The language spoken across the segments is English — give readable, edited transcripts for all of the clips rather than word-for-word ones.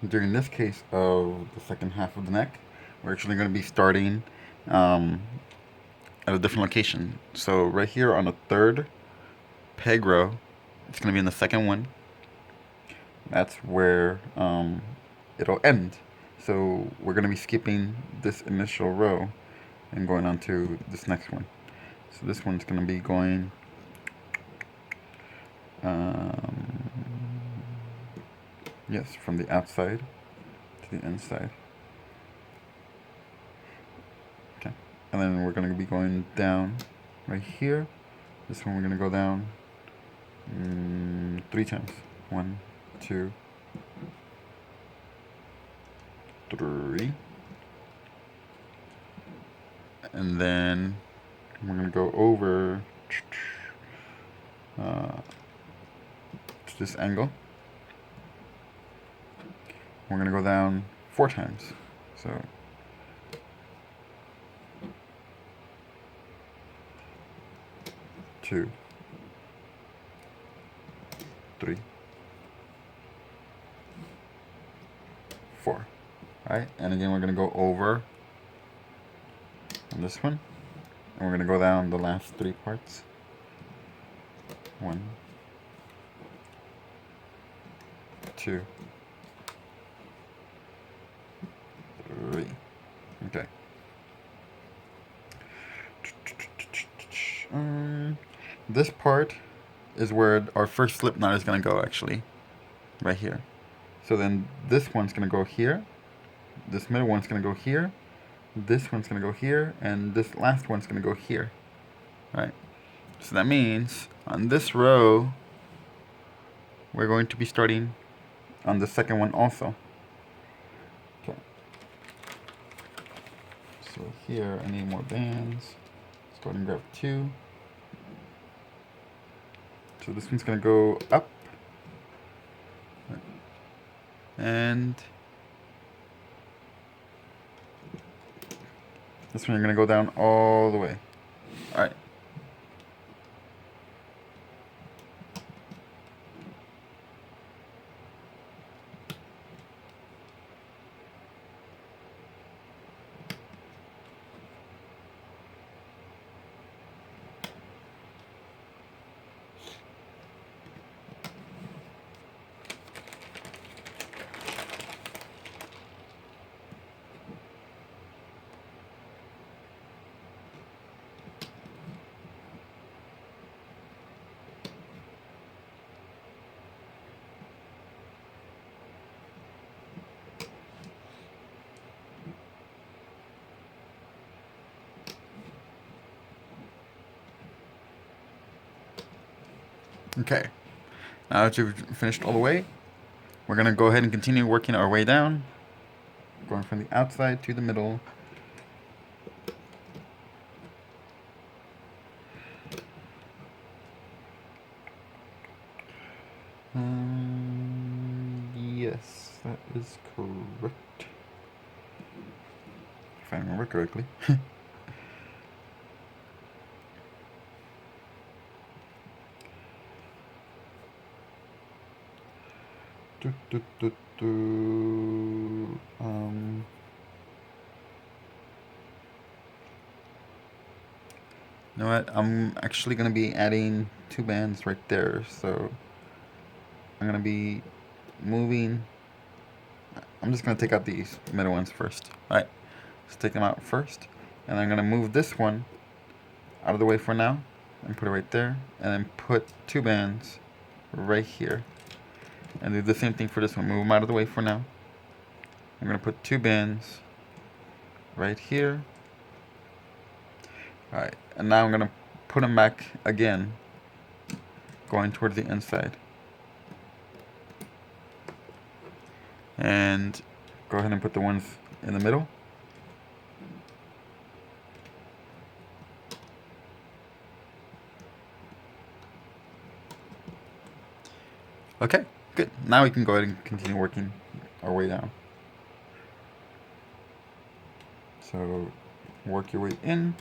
during this case of the second half of the neck, we're actually going to be starting um, at a different location. So right here on the third peg row, it's going to be in the second one. That's where it'll end. So we're going to be skipping this initial row and going on to this next one. So this one's going to be going um, yes, from the outside to the inside. Okay, and then we're going to be going down right here. This one we're going to go down 3 times. 1, 2, 3. And then we're going to go over to this angle. We're going to go down 4 times. So 2, 3, 4. Alright, and again we're going to go over on this one. And we're going to go down the last 3 parts. 1, 2, 3. Okay. This part is where our first slip knot is going to go, actually. Right here. So then this one's going to go here. This middle one's going to go here. This one's going to go here. And this last one's going to go here. Right? So that means on this row, we're going to be starting on the second one also. Okay. So here I need more bands. Let's go ahead and grab 2. So this one's going to go up. And this one you're going to go down all the way. Alright. Okay, now that you've finished all the way, we're going to go ahead and continue working our way down, going from the outside to the middle. Yes, that is correct. If I remember correctly. You know what? I'm actually going to be adding 2 bands right there, so I'm going to be moving. I'm just going to take out these middle ones first. Alright, let's take them out first. And I'm going to move this one out of the way for now and put it right there. And then put 2 bands right here. And do the same thing for this one. Move them out of the way for now. I'm going to put 2 bands right here. Alright, and now I'm going to put them back again, going towards the inside. And go ahead and put the ones in the middle. Okay, good. Now we can go ahead and continue working our way down. So work your way in,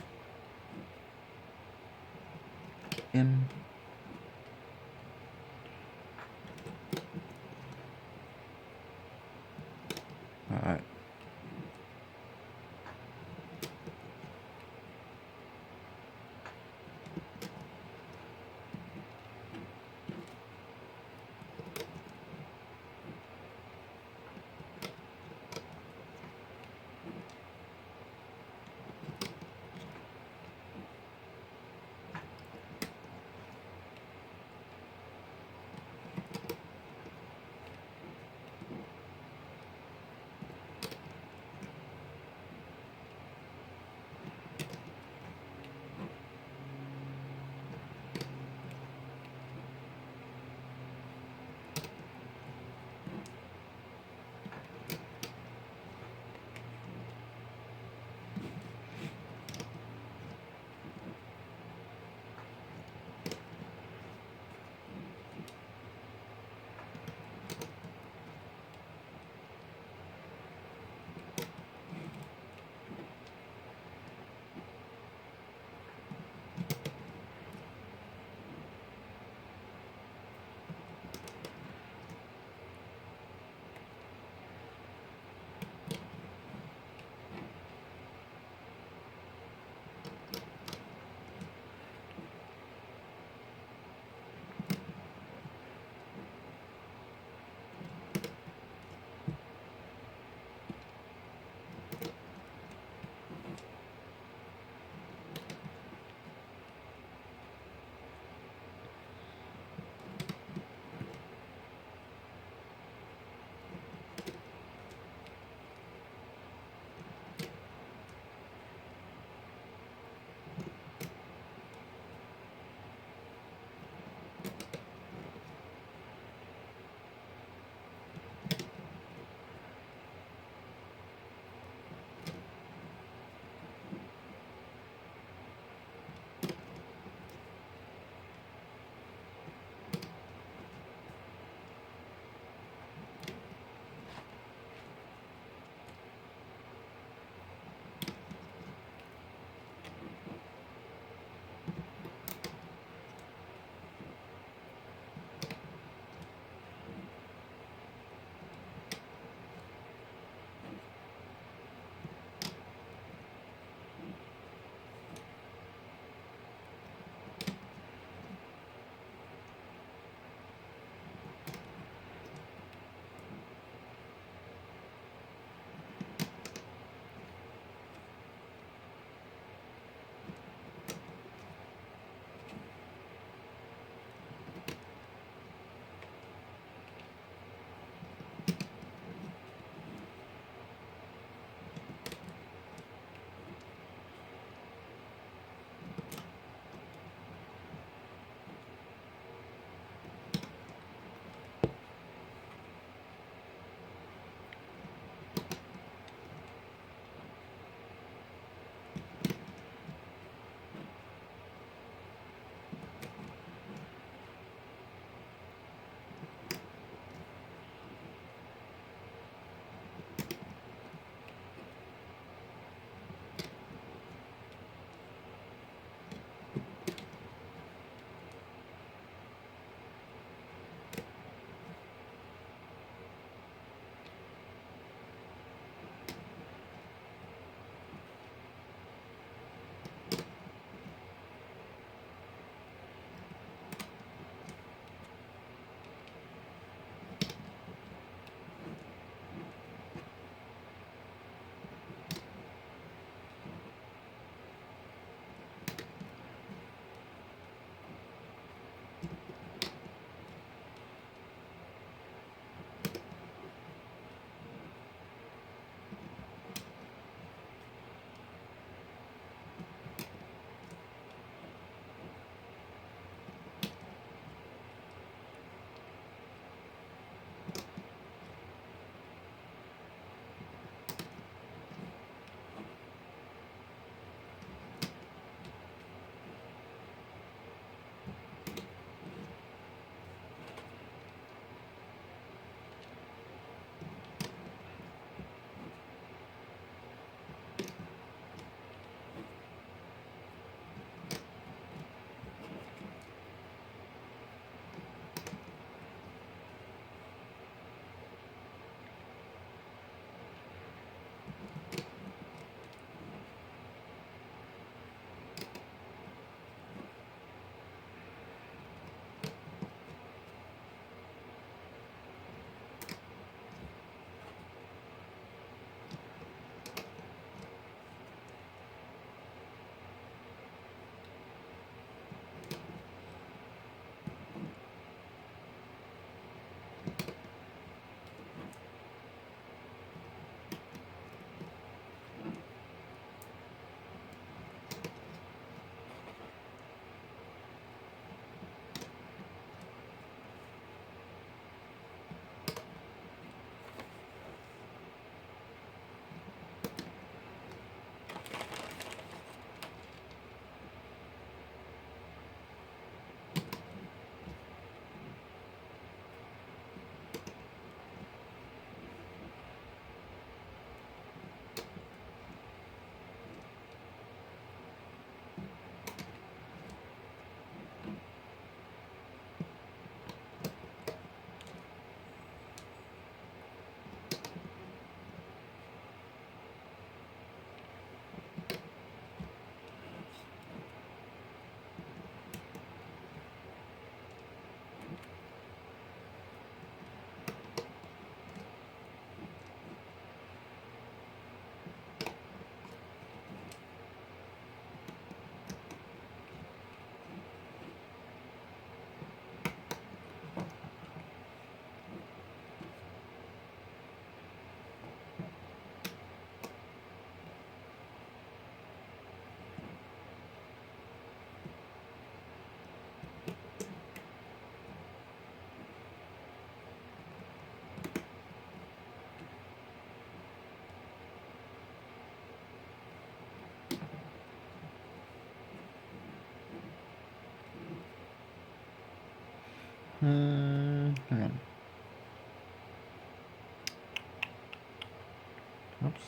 Hang on. Oops.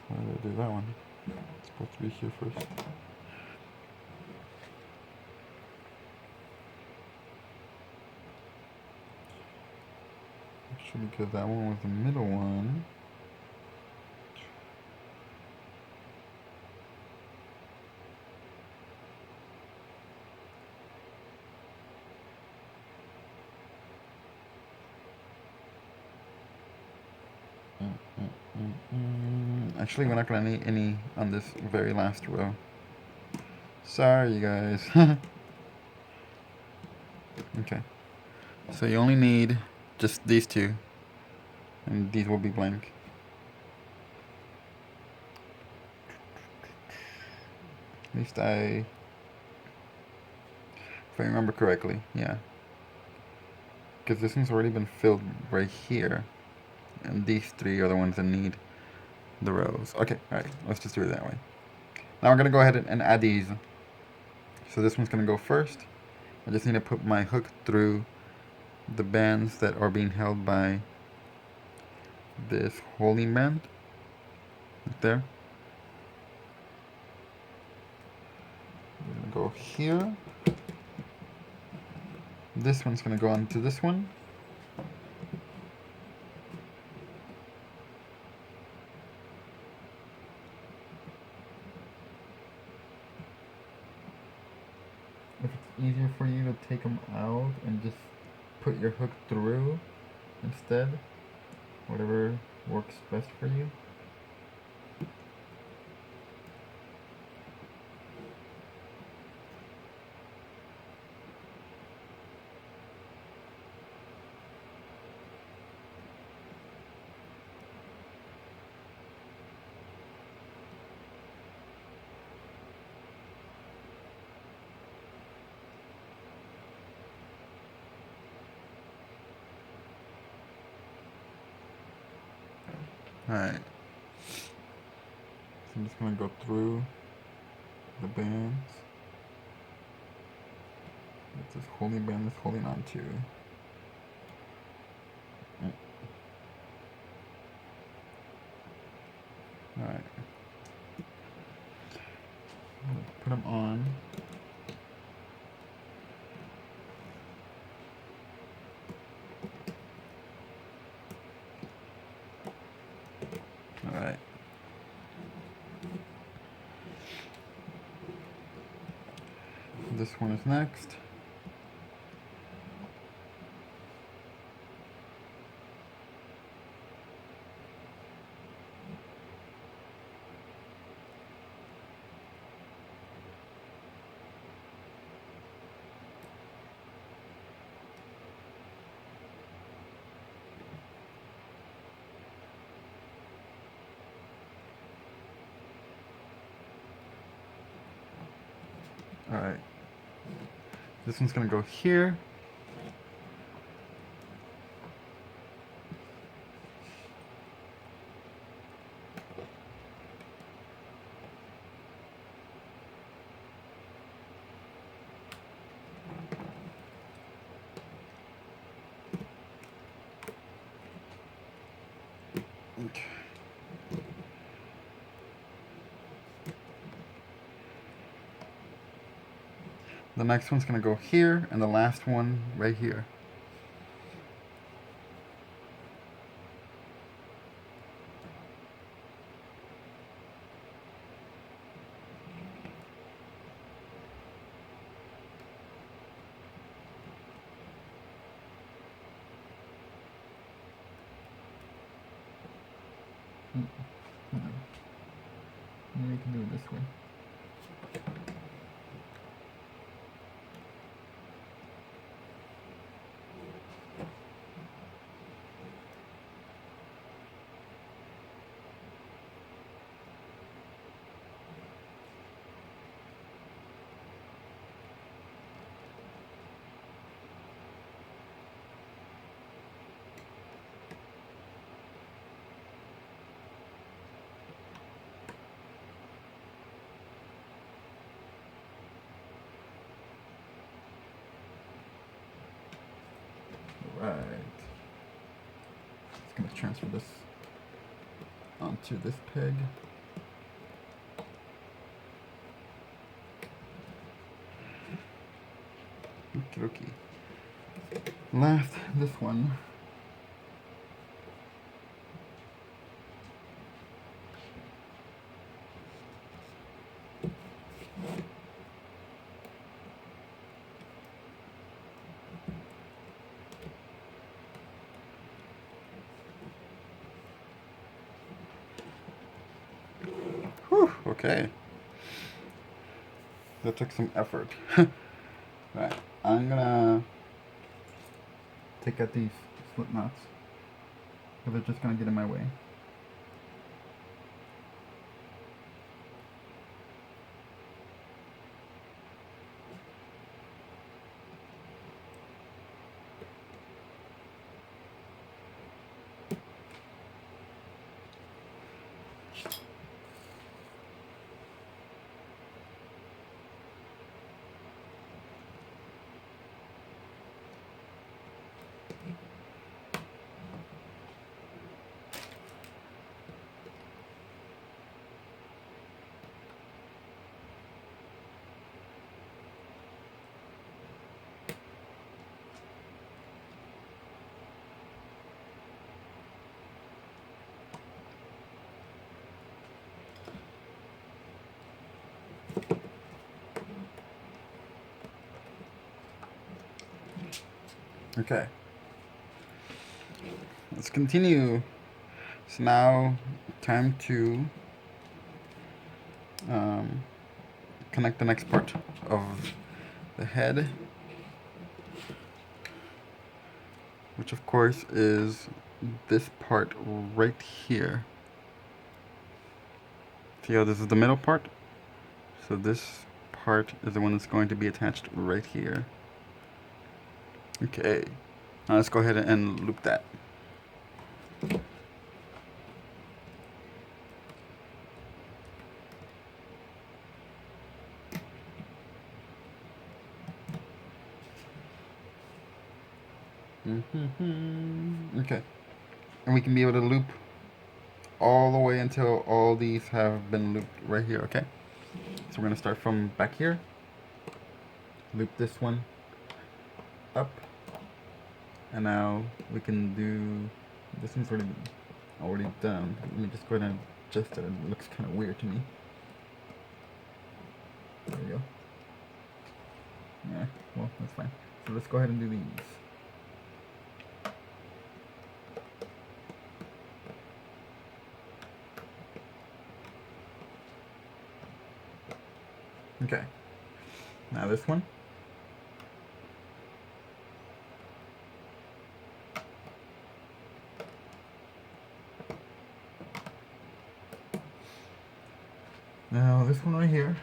Why did I do that one? It's supposed to be here first. Actually, because that one was the middle one. Actually, we're not going to need any on this very last row. Sorry, you guys. Okay. So you only need just these two. And these will be blank. At least if I remember correctly, yeah. Because this one's already been filled right here. And these three are the ones that need the rows. Okay, alright, let's just do it that way. Now we're going to go ahead and add these. So this one's going to go first. I just need to put my hook through the bands that are being held by this holding band. Right there. We're going to go here. This one's going to go onto this one. If it's easier for you to take them out and just put your hook through instead, whatever works best for you. Alright. So I'm just going to go through the bands. It's this holding band is holding on to. Alright. Put them on. Alright. This one is next. Alright. This one's gonna go here. Okay. The next one's gonna go here, and the last one right here. Maybe we can do it this way. just gonna transfer this onto this peg. Okie dokie. Left this one. Whew, okay. That took some effort. Right, I'm gonna take out these slip knots because they're just gonna get in my way. Okay. Let's continue. It's now time to connect the next part of the head, which of course is this part right here. See how this is the middle part? So this part is the one that's going to be attached right here. Okay, now let's go ahead and loop that. Okay, and we can be able to loop all the way until all these have been looped right here, okay? So we're gonna start from back here, loop this one up, and now we can do, this one's already done. Let me just go ahead and adjust it. It looks kind of weird to me. There we go. Yeah, well, that's fine. So let's go ahead and do these. Okay, now this one. Now this one right here.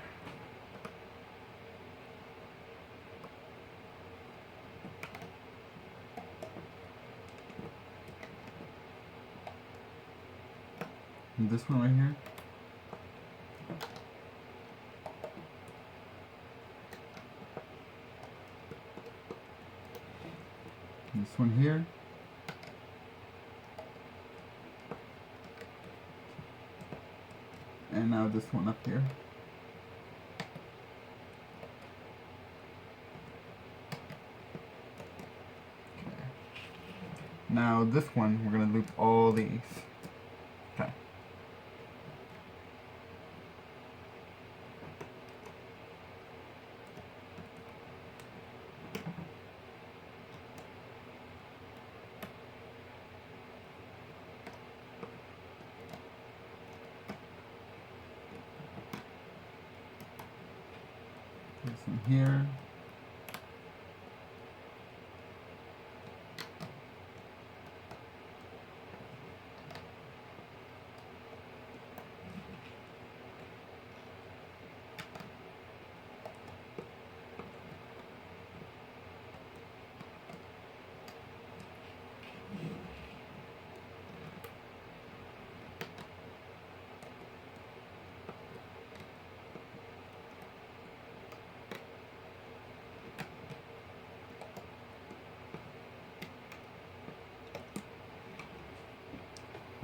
And this one right here. This one here. And now this one up here. Okay. Now this one, we're going to loop all these. Okay. This one here.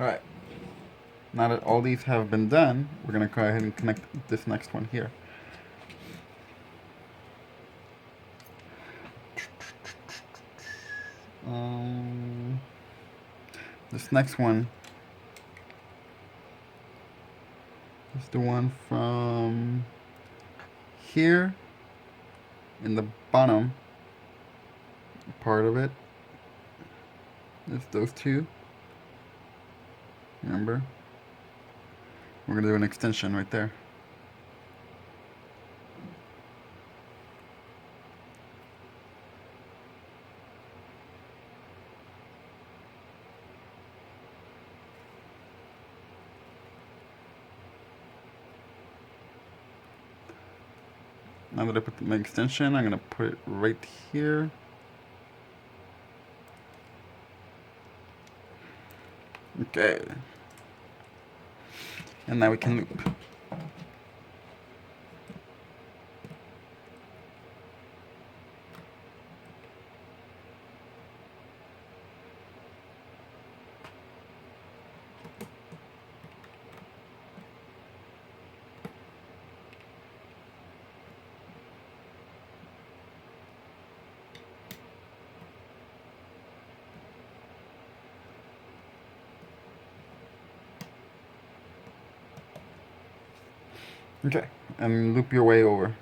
Alright. Now that all these have been done, we're going to go ahead and connect this next one here. This next one is the one from here in the bottom part of it. It's those two. Remember? We're going to do an extension right there. Now that I put my extension, I'm going to put it right here. Okay. And now we can loop. Okay, and loop your way over.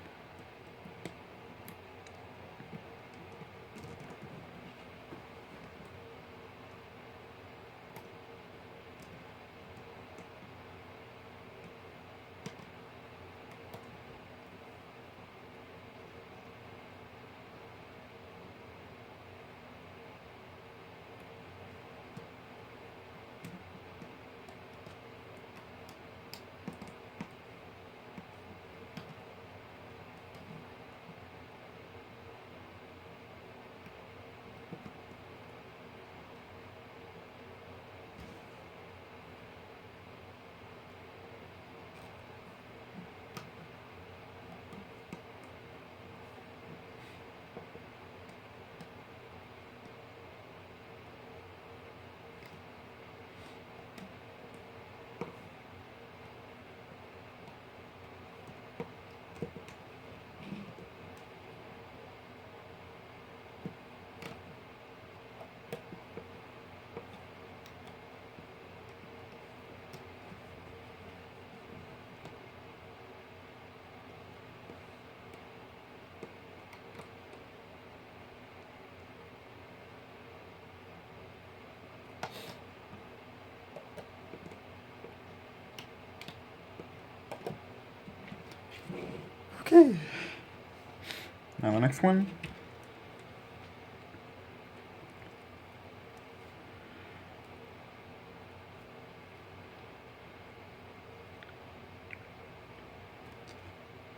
Okay. Now the next one.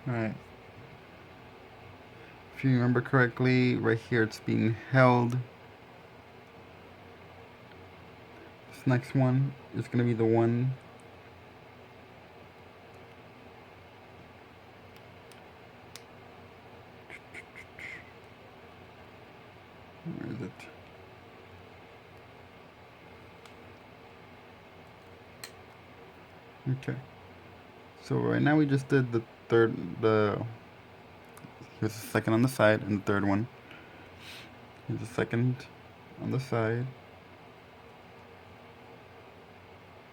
Alright. If you remember correctly, right here it's being held. This next one is going to be the one where is it? Okay. So right now we just did the third, here's the second on the side and the third one. Here's the second on the side,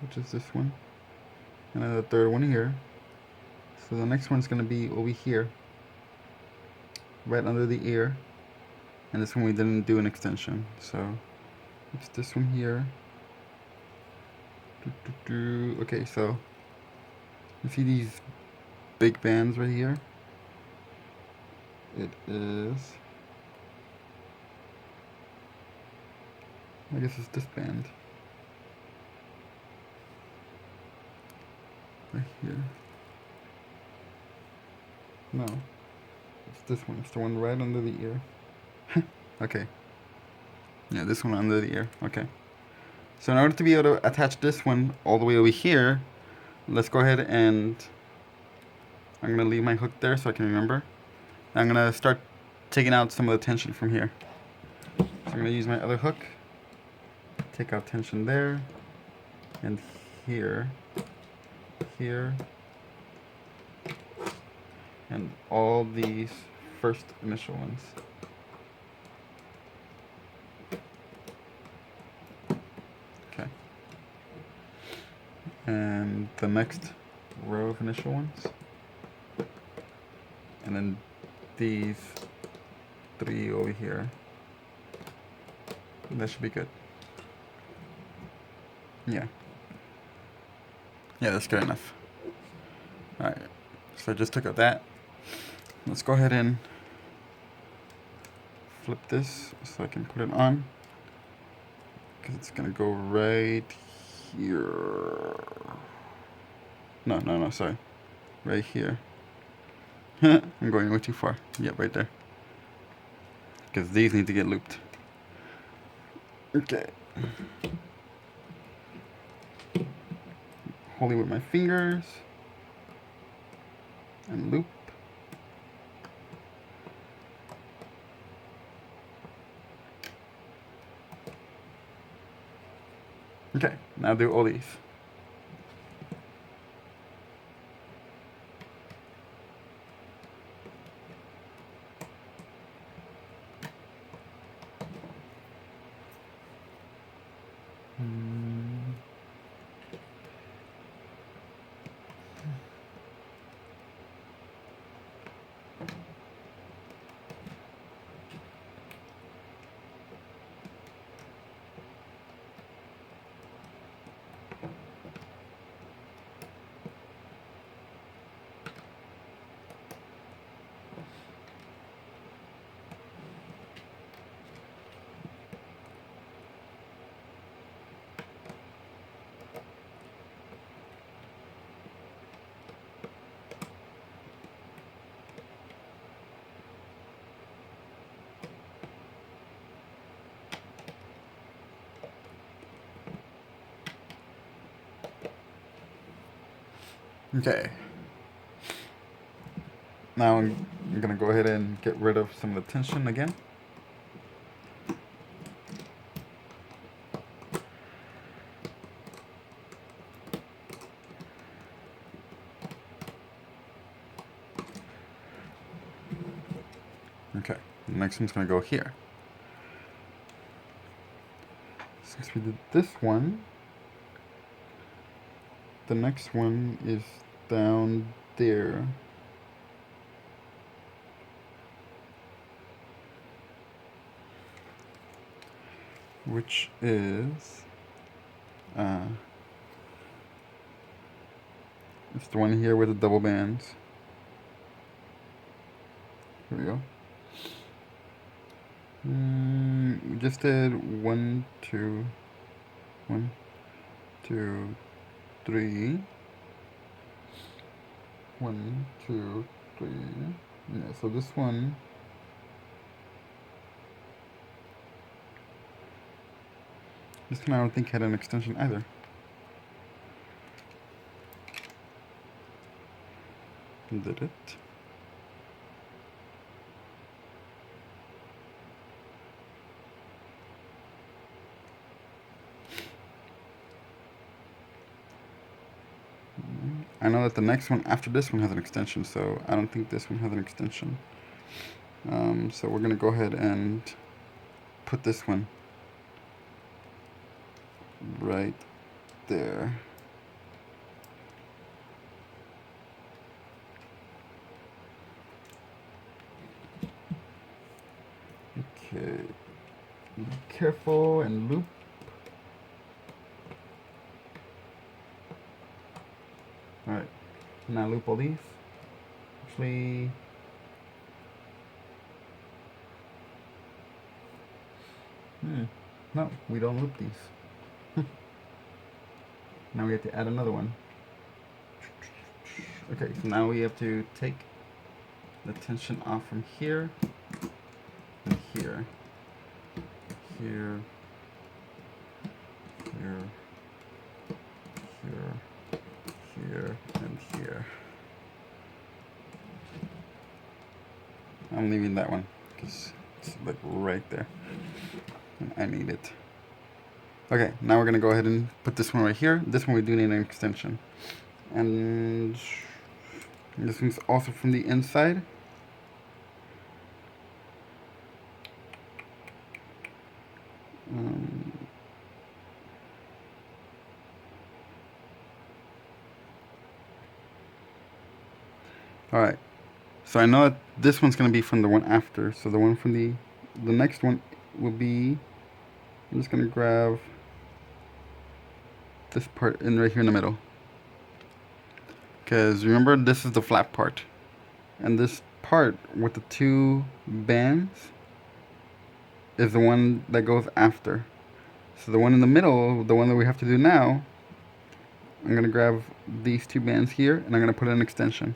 which is this one. And then the third one here. So the next one's gonna be over here, right under the ear. And this one we didn't do an extension, so it's this one here. Okay, so you see these big bands right here? It is, I guess it's this band right here. No, it's this one. It's the one right under the ear. Okay. Yeah, this one under the ear. Okay. So in order to be able to attach this one all the way over here, let's go ahead and I'm going to leave my hook there so I can remember. I'm going to start taking out some of the tension from here. So I'm going to use my other hook, take out tension there, and here, here, and all these first initial ones. Okay. And the next row of initial ones. And then these 3 over here. That should be good. Yeah. Yeah, that's good enough. Alright, so I just took out that. Let's go ahead and flip this so I can put it on. Because it's going to go right here. No, sorry. Right here. I'm going way too far. Yep, right there. Because these need to get looped. Okay. Holding with my fingers. And loop. Okay, now do all these. Okay. Now I'm going to go ahead and get rid of some of the tension again. Okay, the next one's going to go here. Since we did this one, the next one is down there. Which is, it's the one here with the double bands. Here we go. We just did 1, 2, 1, 2, 3. 1, 2, 3. Yeah, so this one. This one I don't think had an extension either. Did it? I know that the next one after this one has an extension, so I don't think this one has an extension. So we're gonna go ahead and put this one right there. Okay, be careful and loop. Alright, now loop all these. Actually, no, we don't loop these. Now we have to add another one. Okay, so now we have to take the tension off from here and here. Here, here, here, here, and here. I'm leaving that one because it's like right there and I need it. Okay, now we're gonna go ahead and put this one right here. This one we do need an extension. And this one's also from the inside. Alright, so I know that this one's gonna be from the one after. So the one from the next one will be, I'm just gonna grab this part in right here in the middle. Because remember, this is the flat part. And this part with the two bands is the one that goes after. So the one in the middle, the one that we have to do now, I'm going to grab these two bands here and I'm going to put in an extension.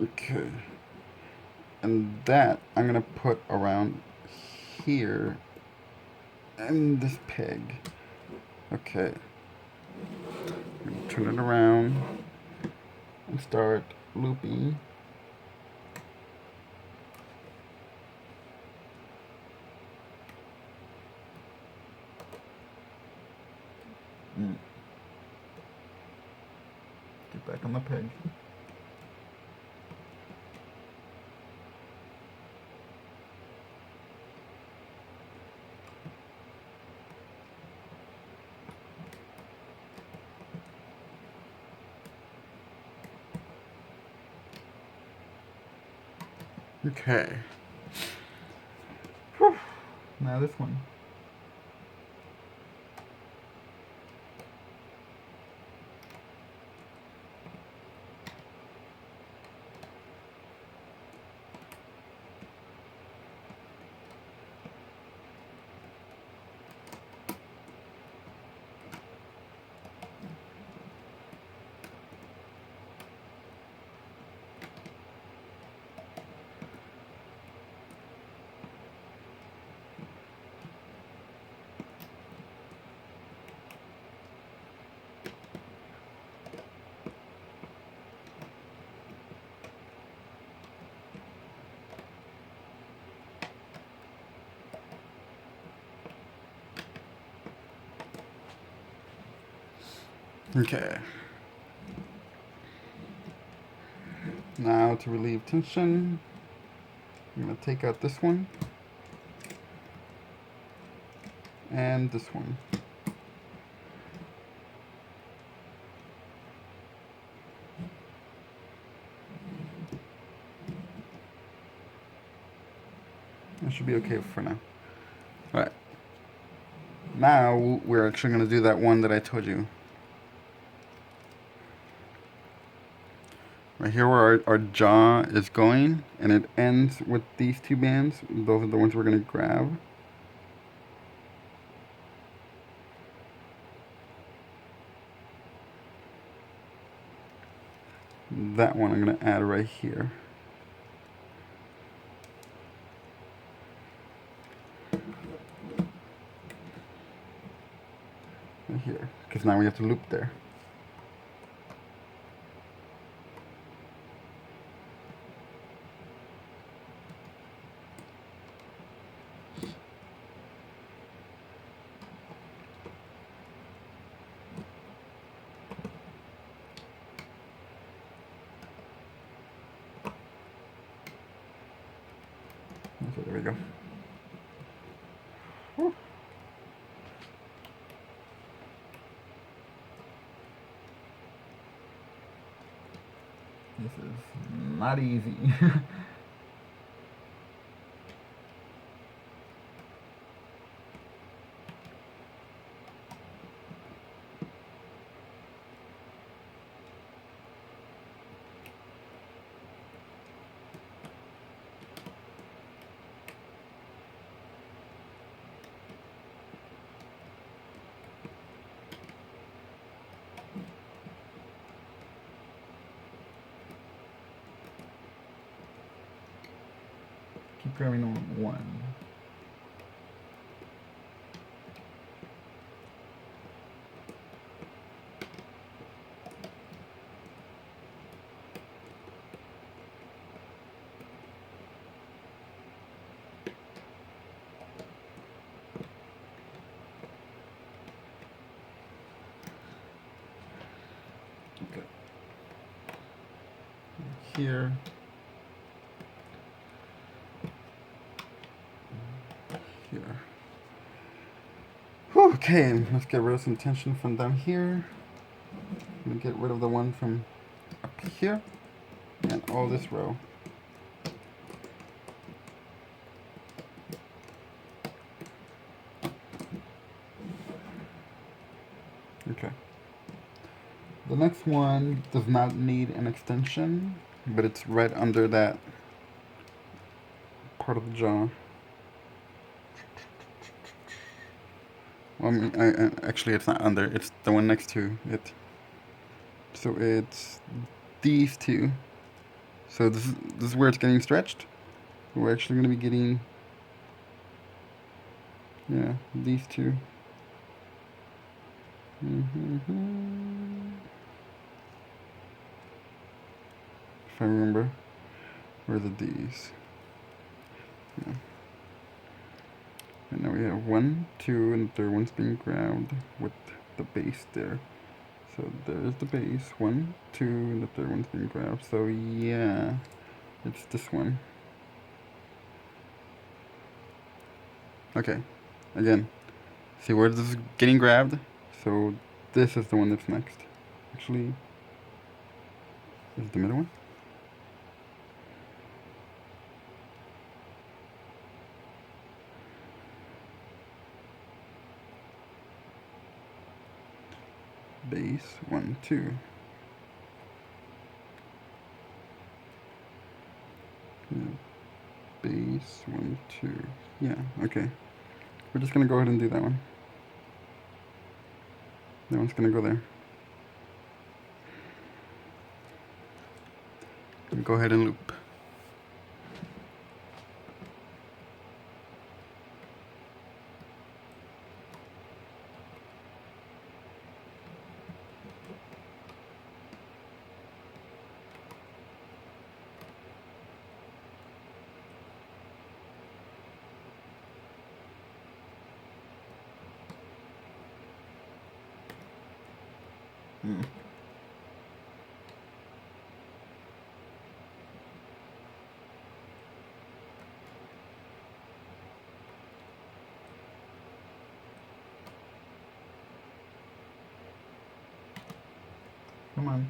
Okay. And that I'm going to put around here and this peg. Okay. I'm going to turn it around and start looping. Get back on the peg. Okay. Whew. Now this one. Okay. Now to relieve tension, I'm going to take out this one and this one. That should be okay for now. Alright. Now we're actually going to do that one that I told you. Right here where our jaw is going, and it ends with these two bands. Those are the ones we're going to grab. That one I'm going to add right here. Right here. Because now we have to loop there. So there we go. Whew. This is not easy. Keep grabbing on one. here. Here. Okay, let's get rid of some tension from down here. I'm gonna get rid of the one from up here and all this row. Okay. The next one does not need an extension, but it's right under that part of the jaw. Well, I mean, actually, it's not under. It's the one next to it. So it's these two. So this is where it's getting stretched. We're actually going to be getting, yeah, these two. If I remember, where are the D's? Yeah. And now we have 1, 2, and the third one's being grabbed with the base there. So there's the base, 1, 2, and the third one's being grabbed. So yeah, it's this one. Okay, again, see where this is getting grabbed? So this is the one that's next. Actually, is the middle one? Base, 1, 2. Yeah. Base, 1, 2. Yeah, okay. We're just gonna go ahead and do that one. That one's gonna go there. And go ahead and loop. Come on.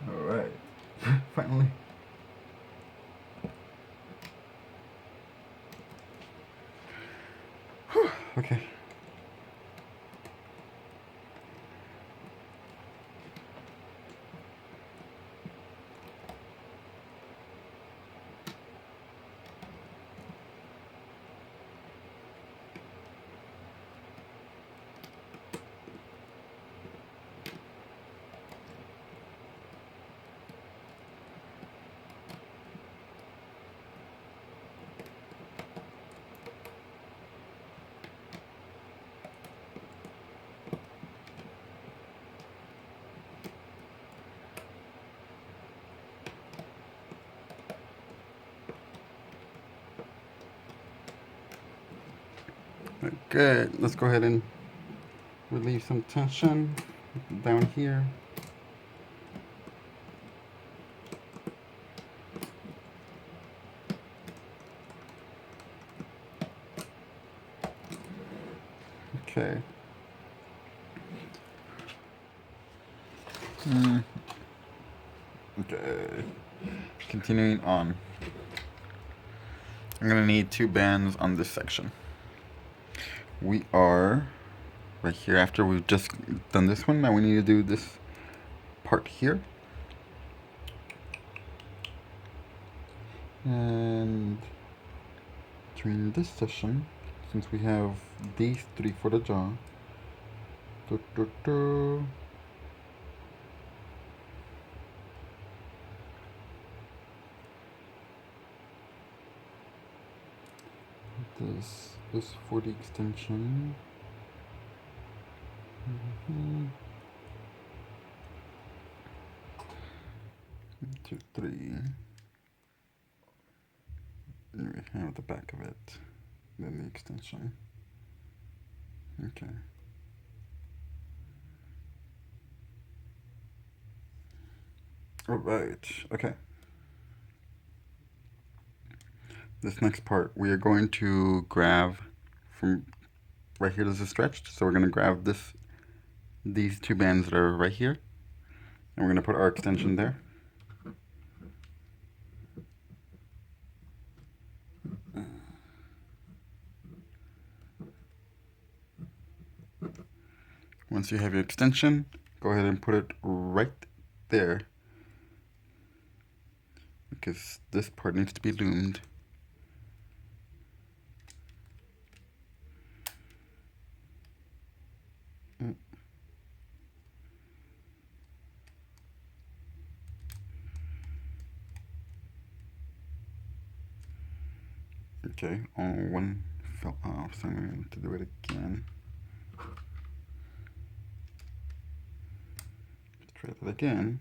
All right. Finally. Whew. Okay. Good. Let's go ahead and relieve some tension down here. Okay. Okay. Continuing on. I'm gonna need 2 bands on this section. We are right here after we've just done this one. Now we need to do this part here. And during this session, since we have these 3 for the jaw, this is for the extension. 1, 2, 3. And we have the back of it, then the extension. Okay. All right. Okay. This next part, we are going to grab from right here. This is stretched, so we're going to grab these two bands that are right here, and we're going to put our extension there. Once you have your extension, go ahead and put it right there, because this part needs to be loomed. Okay, one fell off, so I'm going to do it again. Let's try that again.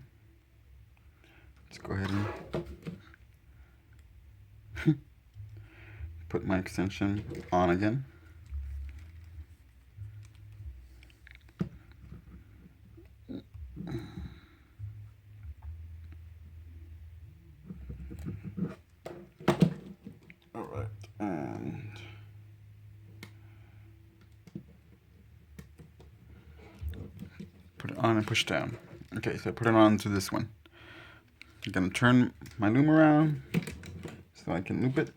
Let's go ahead and put my extension on again. Alright, and put it on and push down. Okay, so I put it on to this one. I'm gonna turn my loom around so I can loop it.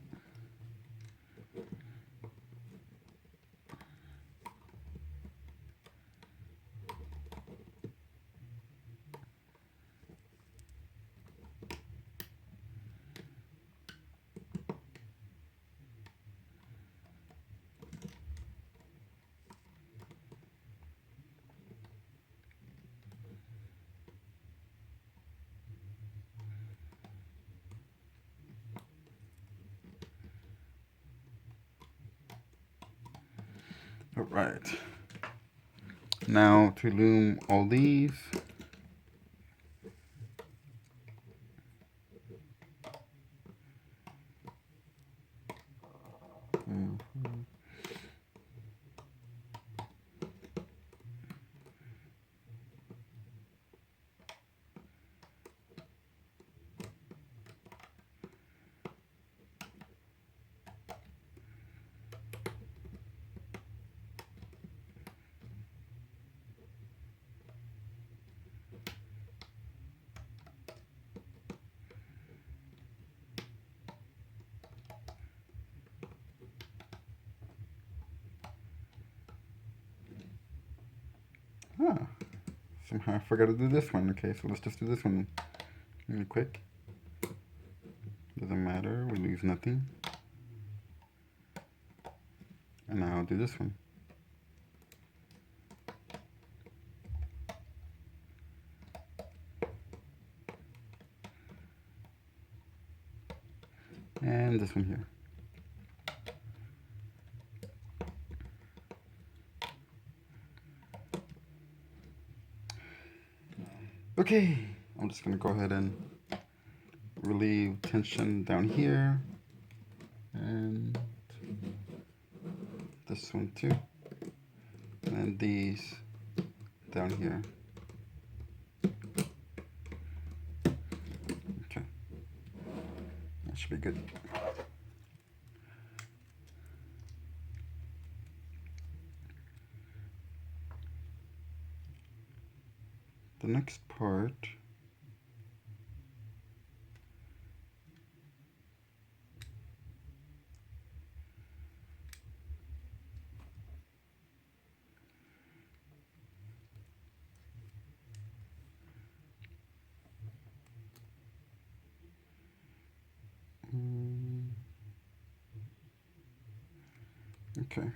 Alright. Now to loom all these. Somehow I forgot to do this one. Okay, so let's just do this one really quick. Doesn't matter, we lose nothing. And now I'll do this one. And this one here. Okay, I'm just gonna go ahead and relieve tension down here. And this one too. And these down here. Okay, that should be good. The next part okay. I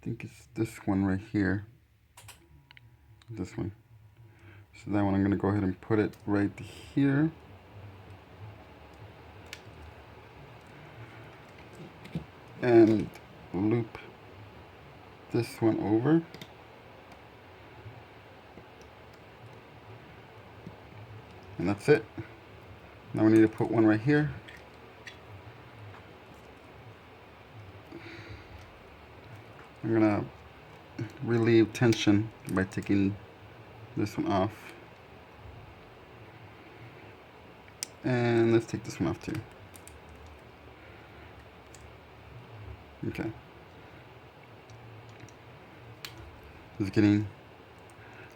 think it's this one right here. This one. So that one I'm going to go ahead and put it right here. And loop this one over. And that's it. Now we need to put one right here. I'm gonna relieve tension by taking this one off. And let's take this one off too. Okay. It's getting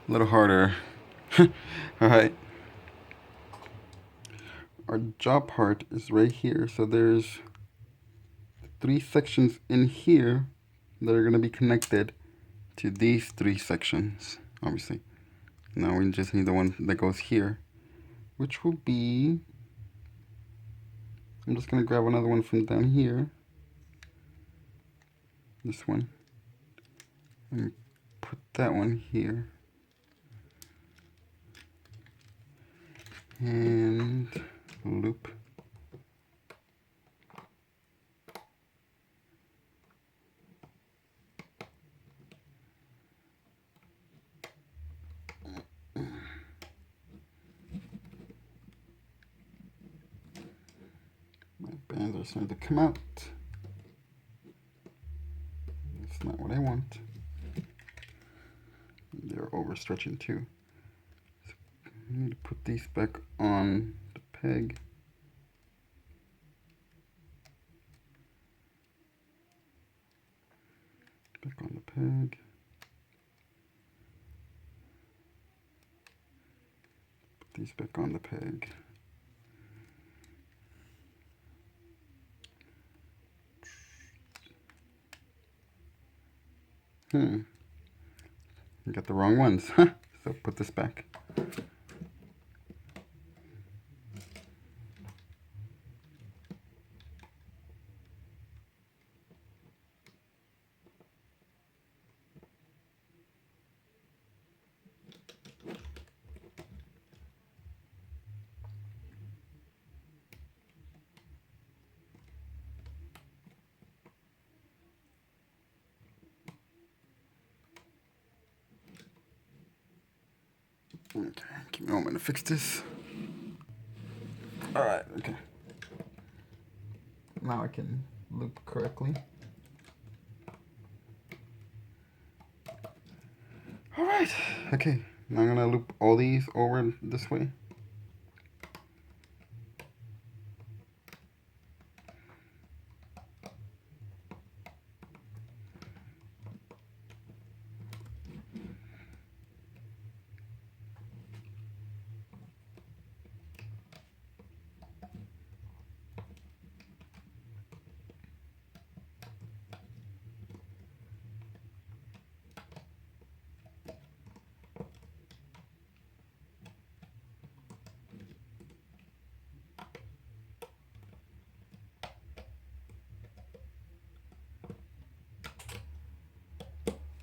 a little harder. Alright. Our jaw part is right here, so there's 3 sections in here that are going to be connected to these 3 sections, obviously. Now we just need the one that goes here, which will be, I'm just going to grab another one from down here, this one, and put that one here, and loop. My bands are starting to come out. That's not what I want. They're overstretching too. So I need to put these back on the peg. Back on the peg. Put these back on the peg. I got the wrong ones. So put this back. Okay, give me a moment to fix this. Alright, okay. Now I can loop correctly. Alright, okay. Now I'm gonna loop all these over this way.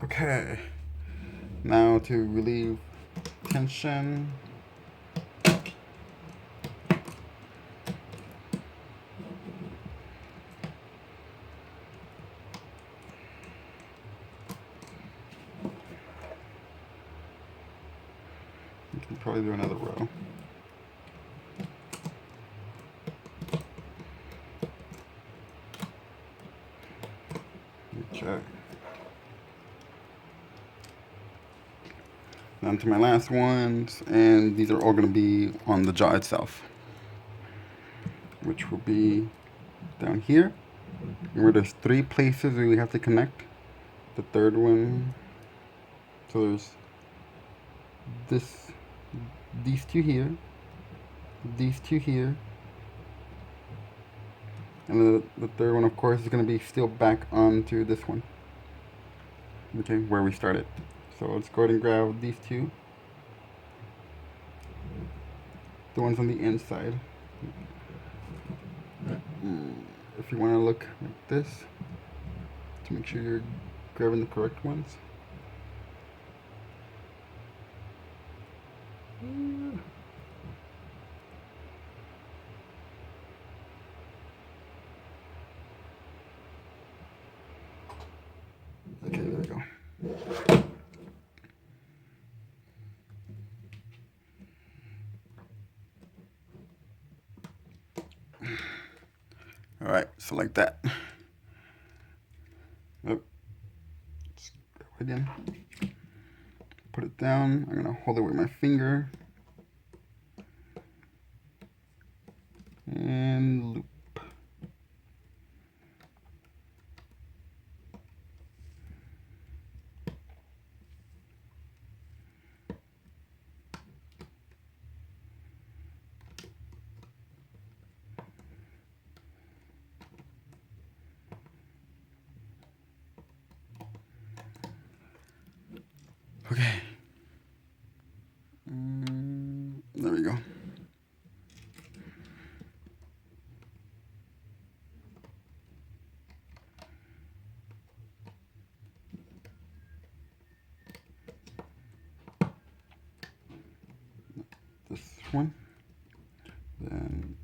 Okay, now to relieve tension. You can probably do another row. Okay. Down to my last ones, and these are all going to be on the jaw itself, which will be down here. Remember, there's 3 places where we have to connect. The third one, so there's these 2 here, these 2 here, and the third one, of course, is going to be still back onto this one. Okay, where we started. So let's go ahead and grab these 2. The ones on the inside. If you want to look like this, to make sure you're grabbing the correct ones. Okay, there we go. All right, so like that. Yep. again. Put it down. I'm gonna hold it with my finger and loop. Okay. There we go. This one. Then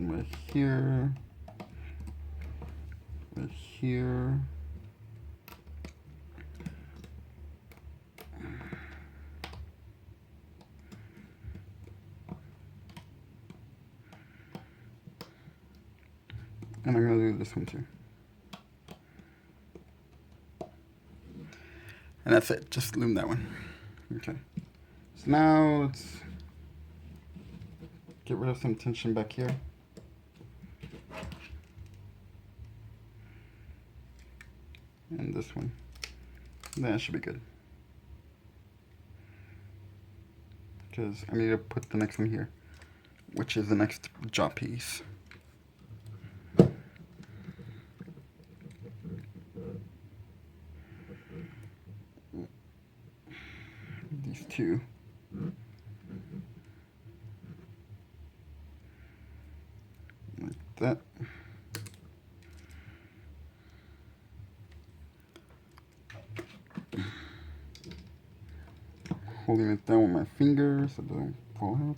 right here. Right here. And I'm going to do this one too. And that's it. Just loom that one. Okay. So now let's get rid of some tension back here. And this one. That should be good. Because I need to put the next one here, which is the next jaw piece. These two. Like that. Holding it down with my fingers so it doesn't fall out.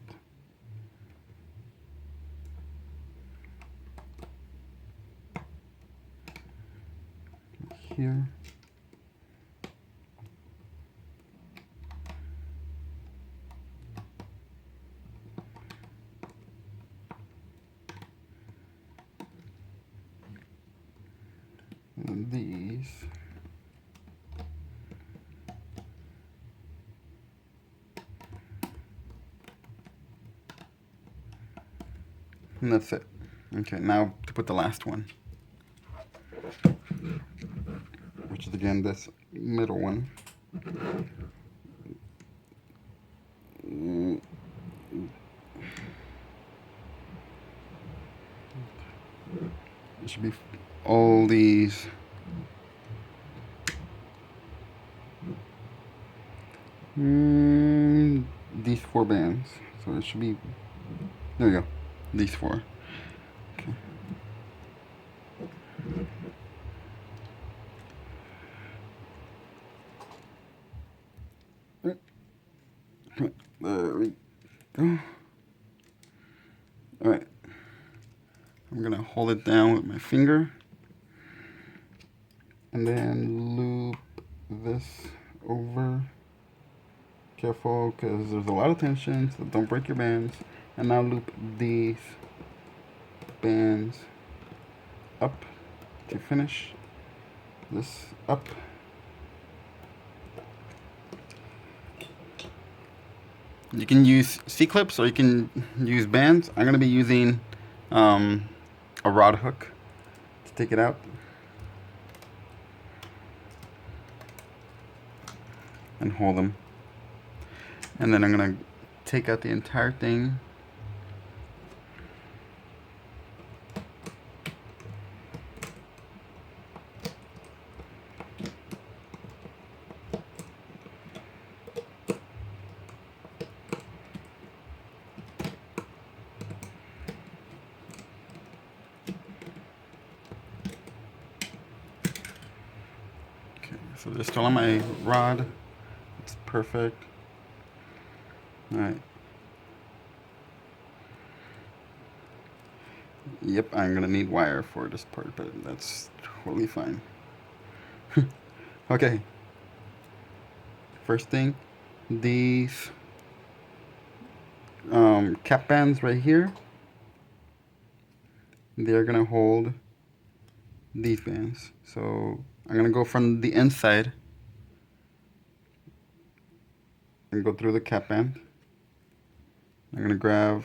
Here. And these. And that's it. Okay, now to put the last one, which is again this middle one. It should be all these. These 4 bands. So it should be, there we go, these 4. Okay. There we go. Alright. I'm gonna hold it down with my finger and then loop this over. Careful, because there's a lot of tension, so don't break your bands. And now loop these bands up to finish. This up. You can use C-clips or you can use bands. I'm going to be using a rod hook to take it out. And hold them. And then I'm going to take out the entire thing. Okay, so they're still on my rod. It's perfect. Alright. Yep, I'm gonna need wire for this part, but that's totally fine. Okay. First thing, these cap bands right here, they're gonna hold these bands. So I'm gonna go from the inside and go through the cap band. I'm gonna grab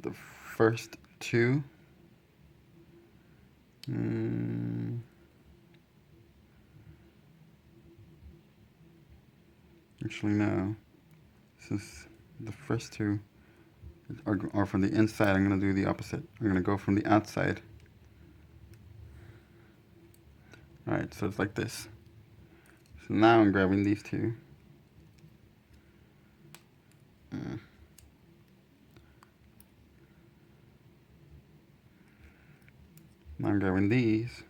the first two. Actually, no. Since the first two are from the inside, I'm gonna do the opposite. I'm gonna go from the outside. Alright, so it's like this. So now I'm grabbing these two. Now I'm grabbing these.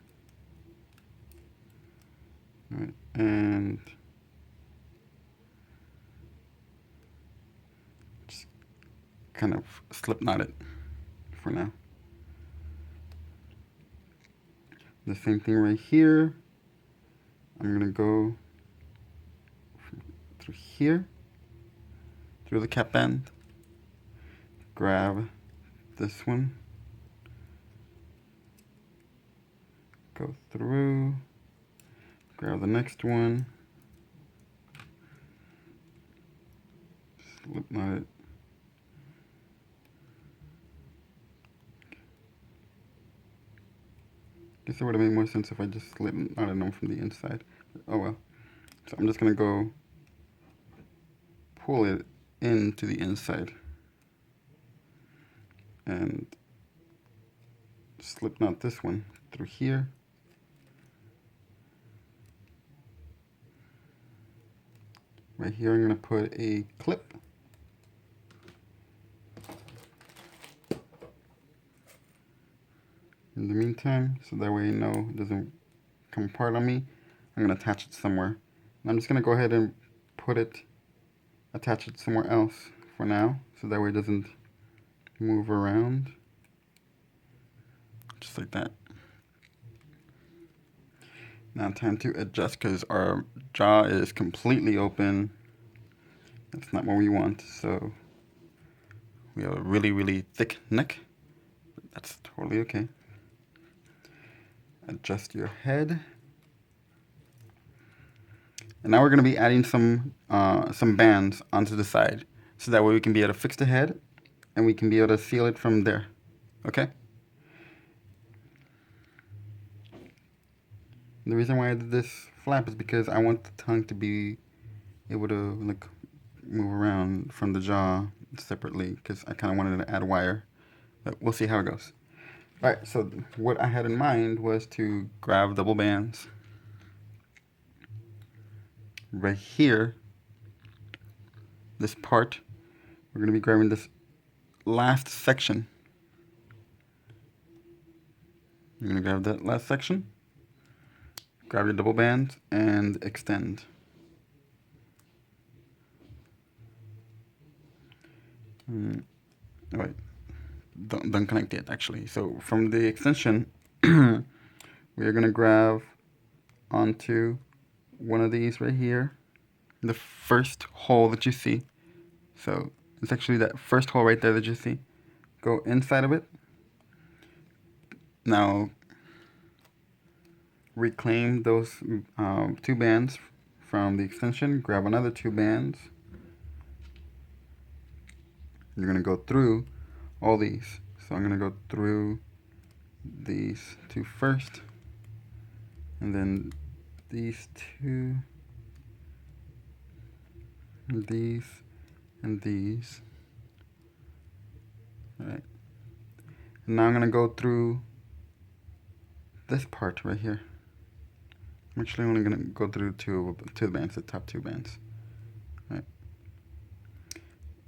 Alright, and just kind of slip knot it for now. The same thing right here. I'm gonna go through here, through the cap band, grab this one, go through, grab the next one, slip knot it. Guess it would have made more sense if I just slip knotted them from the inside. Oh well. So I'm just gonna go pull it into the inside and slip knot this one through here. Right here I'm gonna put a clip. In the meantime, so that way you know it doesn't come apart on me, I'm gonna attach it somewhere. And I'm just gonna go ahead and attach it somewhere else for now, so that way it doesn't move around. Just like that. Now time to adjust because our jaw is completely open. That's not what we want, so we have a really, really thick neck. That's totally okay. Adjust your head. And now we're going to be adding some bands onto the side, so that way we can be able to fix the head and we can be able to seal it from there. Okay? The reason why I did this flap is because I want the tongue to be able to like move around from the jaw separately, because I kind of wanted to add wire, but we'll see how it goes. Alright, so what I had in mind was to grab double bands right here. This part, we're going to be grabbing this last section. You're going to grab that last section, grab your double band, and extend. Oh wait, don't connect it actually. So from the extension, we are going to grab onto one of these right here, the first hole that you see. So it's actually that first hole right there that you see. Go inside of it. Now reclaim those two bands from the extension. Grab another two bands. You're going to go through all these. So I'm going to go through these two first, and then these two, and these, and these. Alright. And now I'm going to go through this part right here. I'm actually only going to go through two bands, the top two bands. Right.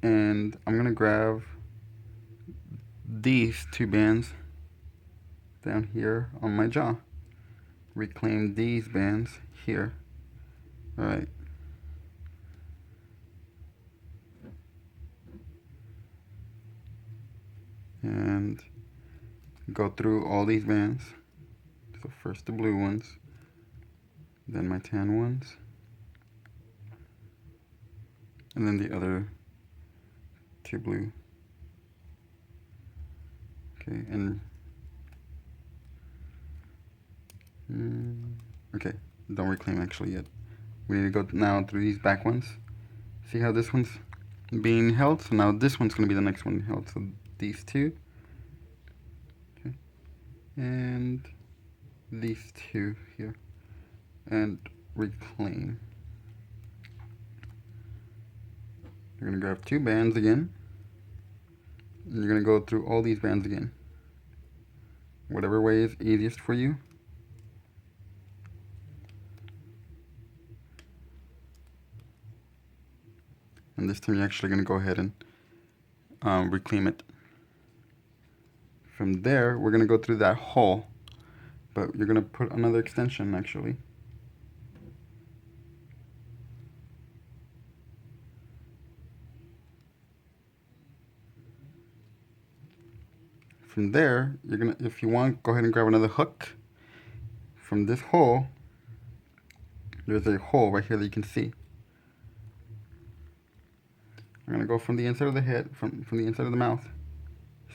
And I'm going to grab these two bands down here on my jaw. Reclaim these bands here. Alright. And go through all these bands. So first the blue ones, then my tan ones, and then the other two blue. Okay, and Okay, don't reclaim actually yet. We need to go now through these back ones. See how this one's being held? So now this one's going to be the next one held. So these two. Okay. And these two here. And reclaim. You're going to grab two bands again. And you're going to go through all these bands again. Whatever way is easiest for you. And this time you're actually going to go ahead and reclaim it. From there, we're going to go through that hole. But you're going to put another extension actually. From there, you're going to, if you want, go ahead and grab another hook. From this hole, there's a hole right here that you can see. I'm going to go from the inside of the head, from the inside of the mouth,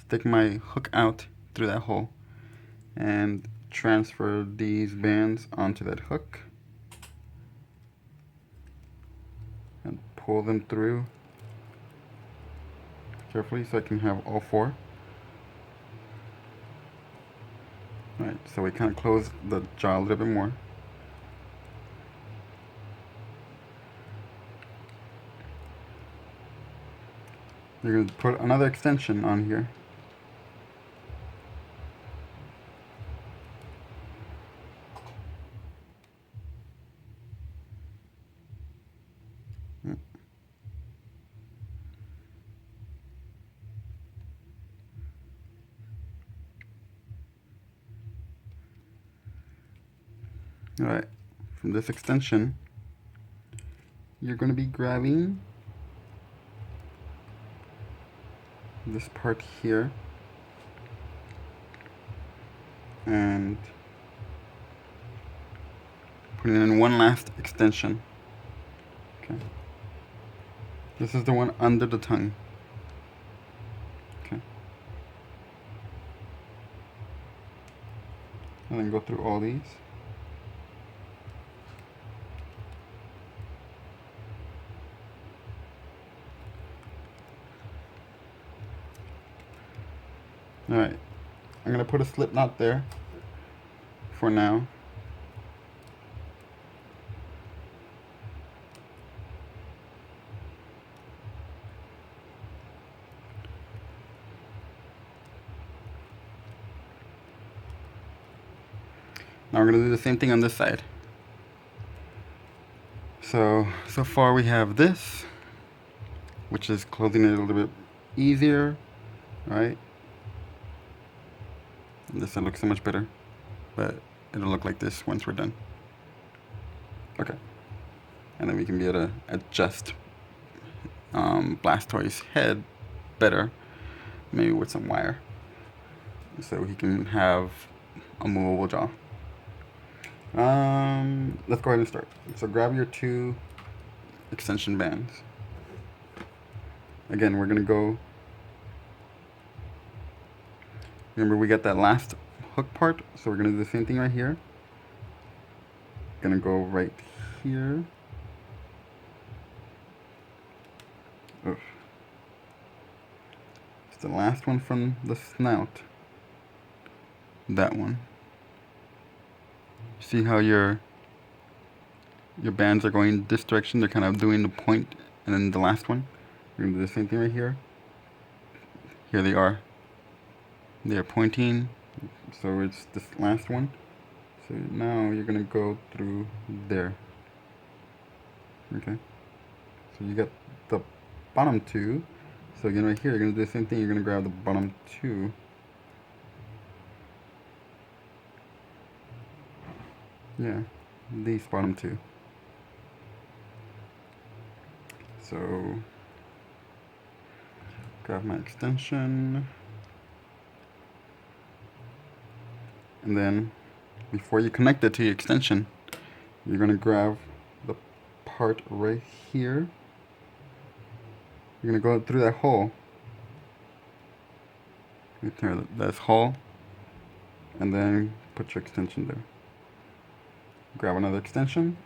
stick my hook out through that hole, and transfer these bands onto that hook. And pull them through carefully so I can have all four. Alright, so we kind of close the jaw a little bit more. You're going to put another extension on here. Alright, from this extension, you're going to be grabbing this part here and putting in one last extension. Okay. This is the one under the tongue. Okay. And then go through all these. Alright, I'm going to put a slip knot there for now. Now we're going to do the same thing on this side. So far we have this, which is closing it a little bit easier, right? This one looks so much better, but it'll look like this once we're done. Okay, and then we can be able to adjust Blastoise' head better, maybe with some wire, so he can have a movable jaw. Let's go ahead and start. So grab your two extension bands. Again, we're gonna go. Remember, we got that last hook part, so we're gonna do the same thing right here. Gonna go right here. Oof. It's the last one from the snout. That one. See how your bands are going this direction? They're kind of doing the point, and then the last one. We're gonna do the same thing right here. Here they are. They are pointing, so it's this last one. So now you're gonna go through there. Okay. So you got the bottom two. So again, right here, you're gonna do the same thing. You're gonna grab the bottom two. Yeah, these bottom two. So grab my extension. And then, before you connect it to your extension, you're going to grab the part right here. You're going to go through that hole. Right there, this hole. And then put your extension there. grab another extension,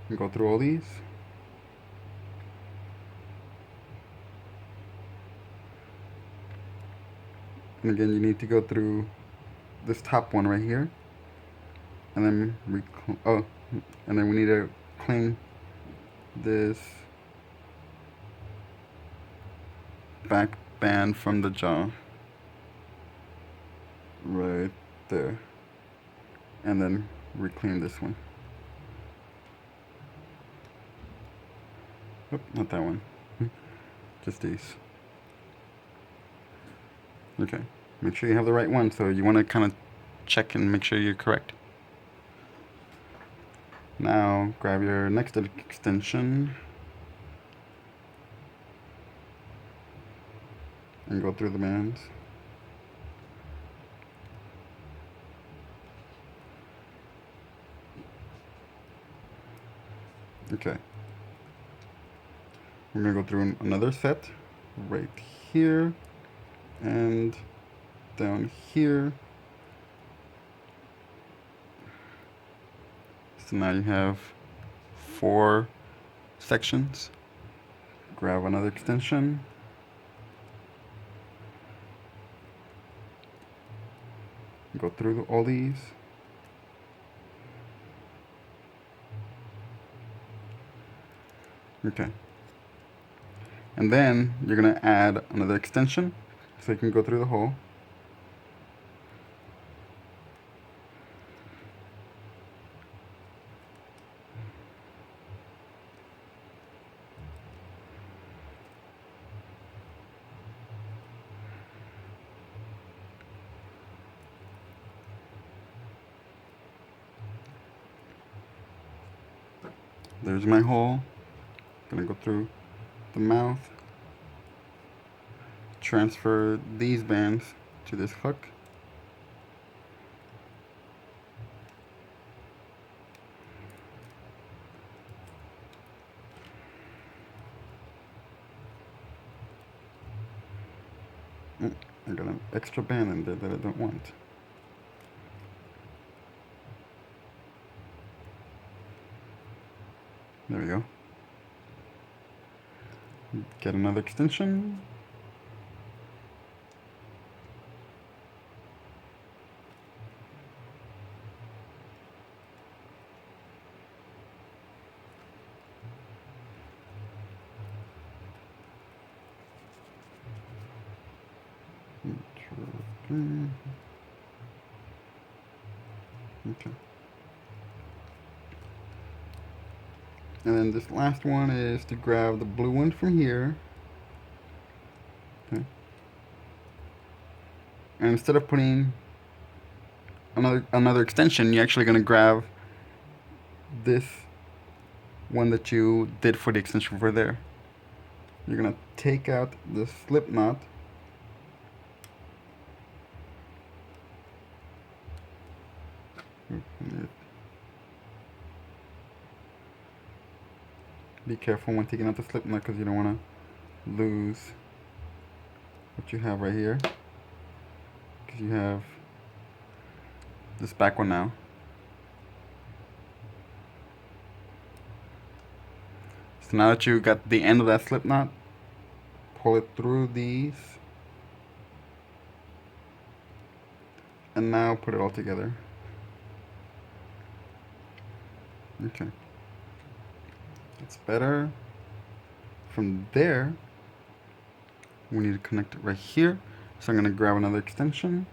and go through all these. And again, you need to go through this top one right here, and then and then we need to clean this back band from the jaw right there, and then reclaim this one. Oh, not that one. Just these. Okay. Make sure you have the right one, so you want to kind of check and make sure you're correct. Now grab your next extension and go through the bands. Okay. We're going to go through another set right here and down here. So now you have 4 sections. Grab another extension. Go through all these. Okay. And then you're going to add another extension so you can go through the hole. There's my hole. Gonna go through the mouth. Transfer these bands to this hook. I got an extra band in there that I don't want. There we go. Get another extension. Okay. And then this last one is to grab the blue one from here. Okay. And instead of putting another extension, you're actually going to grab this one that you did for the extension over there. You're going to take out the slip knot. Be careful when taking out the slip knot because you don't want to lose what you have right here. Because you have this back one now. So now that you got the end of that slip knot, pull it through these. And now put it all together. Okay. That's better. From there, we need to connect it right here. So I'm going to grab another extension.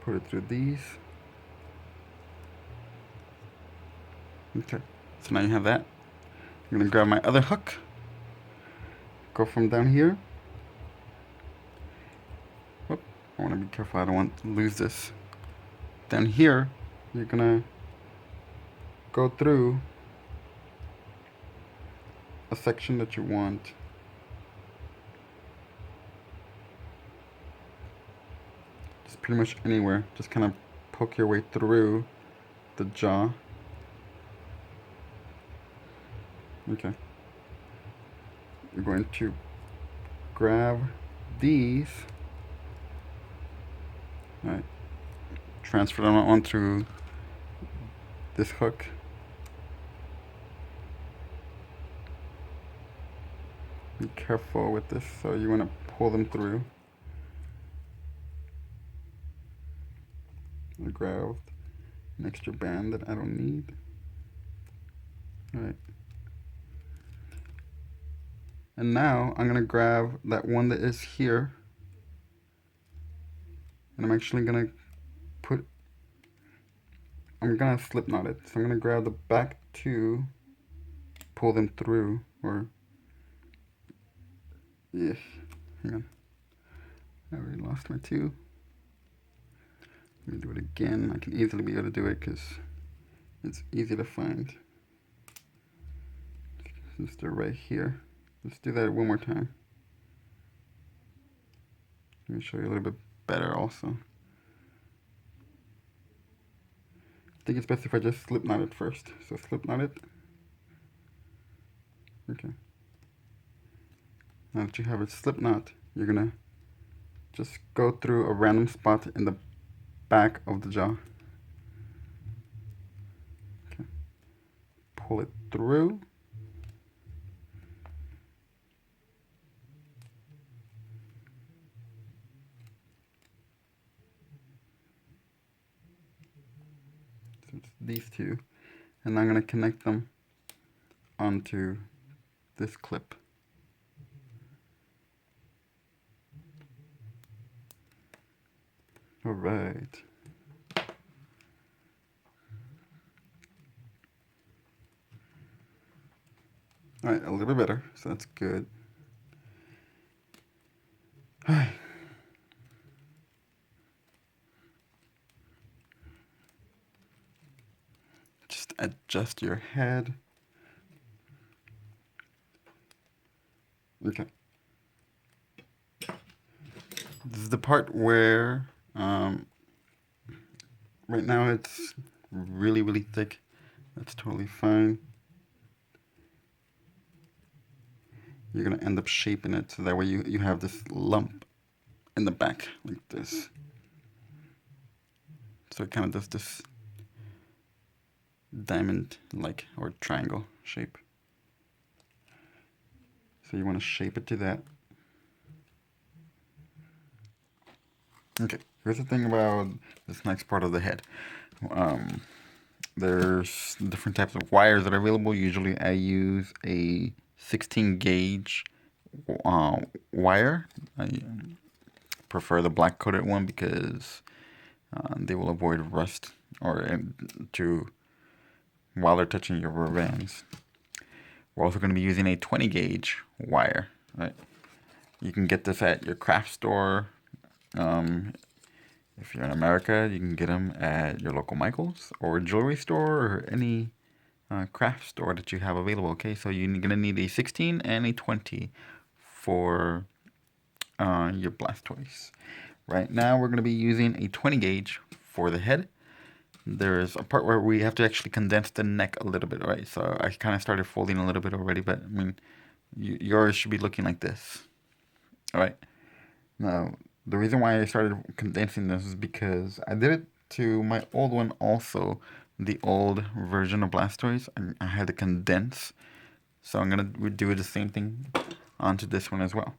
Put it through these. Okay, so now you have that. I'm going to grab my other hook. Go from down here. Whoop, I want to be careful, I don't want to lose this. Down here, you're going to go through a section that you want. Just pretty much anywhere. Just kind of poke your way through the jaw. Okay. we're going to grab these, right, transfer them onto this hook. Be careful with this, so you want to pull them through. I grabbed an extra band that I don't need. Right. And now I'm going to grab that one that is here, and I'm actually going to I'm going to slip knot it. So I'm going to grab the back two, pull them through, or, yeah, hang on. I already lost my two. Let me do it again. I can easily be able to do it because it's easy to find. Since they're right here. Let's do that one more time. Let me show you a little bit better also. I think it's best if I just slip knot it first. So slip knot it. Okay. Now that you have it slip knot, you're gonna just go through a random spot in the back of the jaw. Okay. Pull it through. So it's these two. And I'm gonna connect them onto this clip. All right. All right, a little bit better, so that's good. All right. Just adjust your head. Okay. This is the part where, right now it's really, really thick. That's totally fine. You're gonna end up shaping it so that way you have this lump in the back like this. So it kind of does this diamond like or triangle shape. So you want to shape it to that. Okay, here's the thing about this next part of the head. There's different types of wires that are available. Usually I use a 16 gauge wire. I prefer the black coated one because they will avoid rust or while they're touching your rubber bands. We're also going to be using a 20 gauge wire, right? You can get this at your craft store. If you're in America, you can get them at your local Michael's or jewelry store or any craft store that you have available. Okay, so you're going to need a 16 and a 20 for your Blastoise. Right now, we're going to be using a 20 gauge for the head. There's a part where we have to actually condense the neck a little bit, right? So I kind of started folding a little bit already, but I mean, yours should be looking like this. All right. Now, the reason why I started condensing this is because I did it to my old one also, the old version of Blastoise. I had to condense. So I'm going to do the same thing onto this one as well.